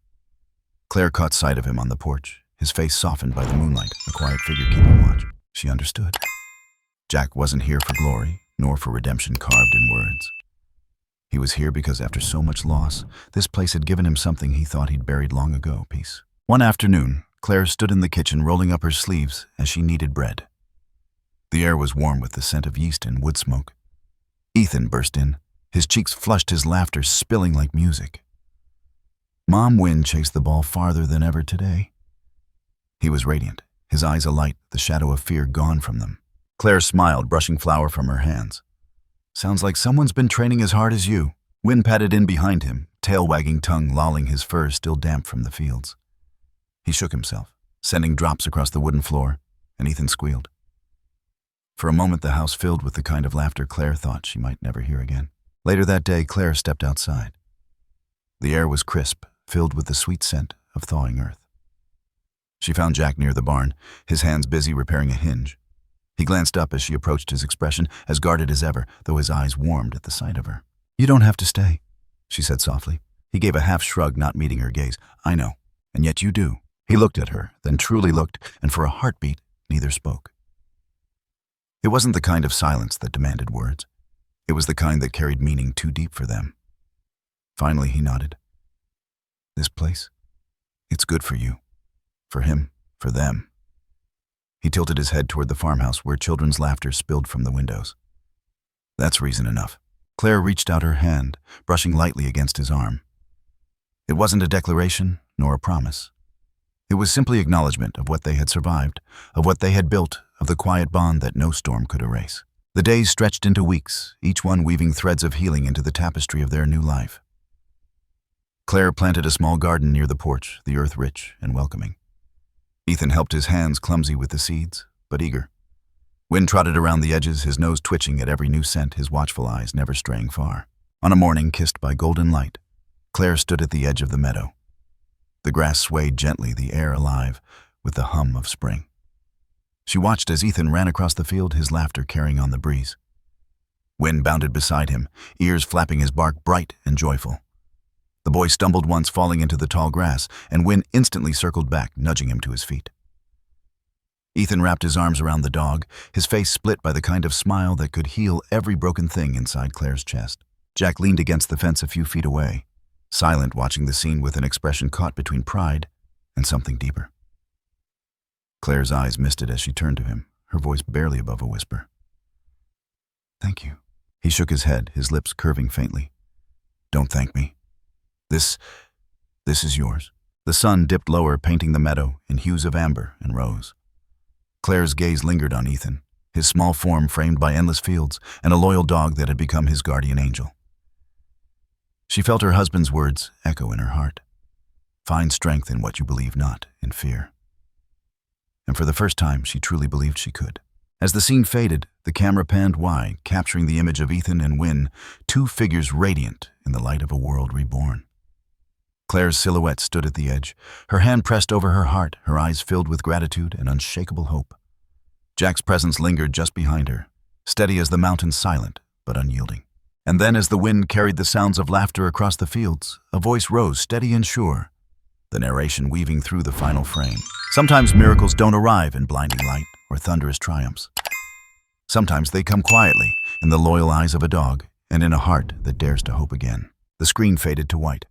Claire caught sight of him on the porch, his face softened by the moonlight, a quiet figure keeping watch. She understood. Jack wasn't here for glory, nor for redemption carved in words. He was here because after so much loss, this place had given him something he thought he'd buried long ago, peace. One afternoon, Claire stood in the kitchen rolling up her sleeves as she kneaded bread. The air was warm with the scent of yeast and wood smoke. Ethan burst in, his cheeks flushed, his laughter spilling like music. Mom Win chased the ball farther than ever today. He was radiant, his eyes alight, the shadow of fear gone from them. Claire smiled, brushing flour from her hands. Sounds like someone's been training as hard as you. Win patted in behind him, tail-wagging tongue lolling his fur still damp from the fields. He shook himself, sending drops across the wooden floor, and Ethan squealed. For a moment the house filled with the kind of laughter Claire thought she might never hear again. Later that day, Claire stepped outside. The air was crisp, filled with the sweet scent of thawing earth. She found Jack near the barn, his hands busy repairing a hinge. He glanced up as she approached, his expression as guarded as ever, though his eyes warmed at the sight of her. "You don't have to stay," she said softly. He gave a half shrug, not meeting her gaze. "I know, and yet you do." He looked at her, then truly looked, and for a heartbeat, neither spoke. It wasn't the kind of silence that demanded words. It was the kind that carried meaning too deep for them. Finally, he nodded. "This place, it's good for you. For him, for them." He tilted his head toward the farmhouse where children's laughter spilled from the windows. "That's reason enough." Claire reached out her hand, brushing lightly against his arm. It wasn't a declaration, nor a promise. It was simply acknowledgement of what they had survived, of what they had built, of the quiet bond that no storm could erase. The days stretched into weeks, each one weaving threads of healing into the tapestry of their new life. Claire planted a small garden near the porch, the earth rich and welcoming. Ethan helped, his hands clumsy with the seeds, but eager. Win trotted around the edges, his nose twitching at every new scent, his watchful eyes never straying far. On a morning kissed by golden light, Claire stood at the edge of the meadow. The grass swayed gently, the air alive with the hum of spring. She watched as Ethan ran across the field, his laughter carrying on the breeze. Win bounded beside him, ears flapping, his bark bright and joyful. The boy stumbled once, falling into the tall grass, and Win instantly circled back, nudging him to his feet. Ethan wrapped his arms around the dog, his face split by the kind of smile that could heal every broken thing inside Claire's chest. Jack leaned against the fence a few feet away, silent, watching the scene with an expression caught between pride and something deeper. Claire's eyes misted as she turned to him, her voice barely above a whisper. "Thank you." He shook his head, his lips curving faintly. "Don't thank me. This is yours." The sun dipped lower, painting the meadow in hues of amber and rose. Claire's gaze lingered on Ethan, his small form framed by endless fields, and a loyal dog that had become his guardian angel. She felt her husband's words echo in her heart. Find strength in what you believe, not in fear. And for the first time, she truly believed she could. As the scene faded, the camera panned wide, capturing the image of Ethan and Win, two figures radiant in the light of a world reborn. Claire's silhouette stood at the edge, her hand pressed over her heart, her eyes filled with gratitude and unshakable hope. Jack's presence lingered just behind her, steady as the mountains, silent but unyielding. And then, as the wind carried the sounds of laughter across the fields, a voice rose, steady and sure, the narration weaving through the final frame. Sometimes miracles don't arrive in blinding light or thunderous triumphs. Sometimes they come quietly, in the loyal eyes of a dog and in a heart that dares to hope again. The screen faded to white.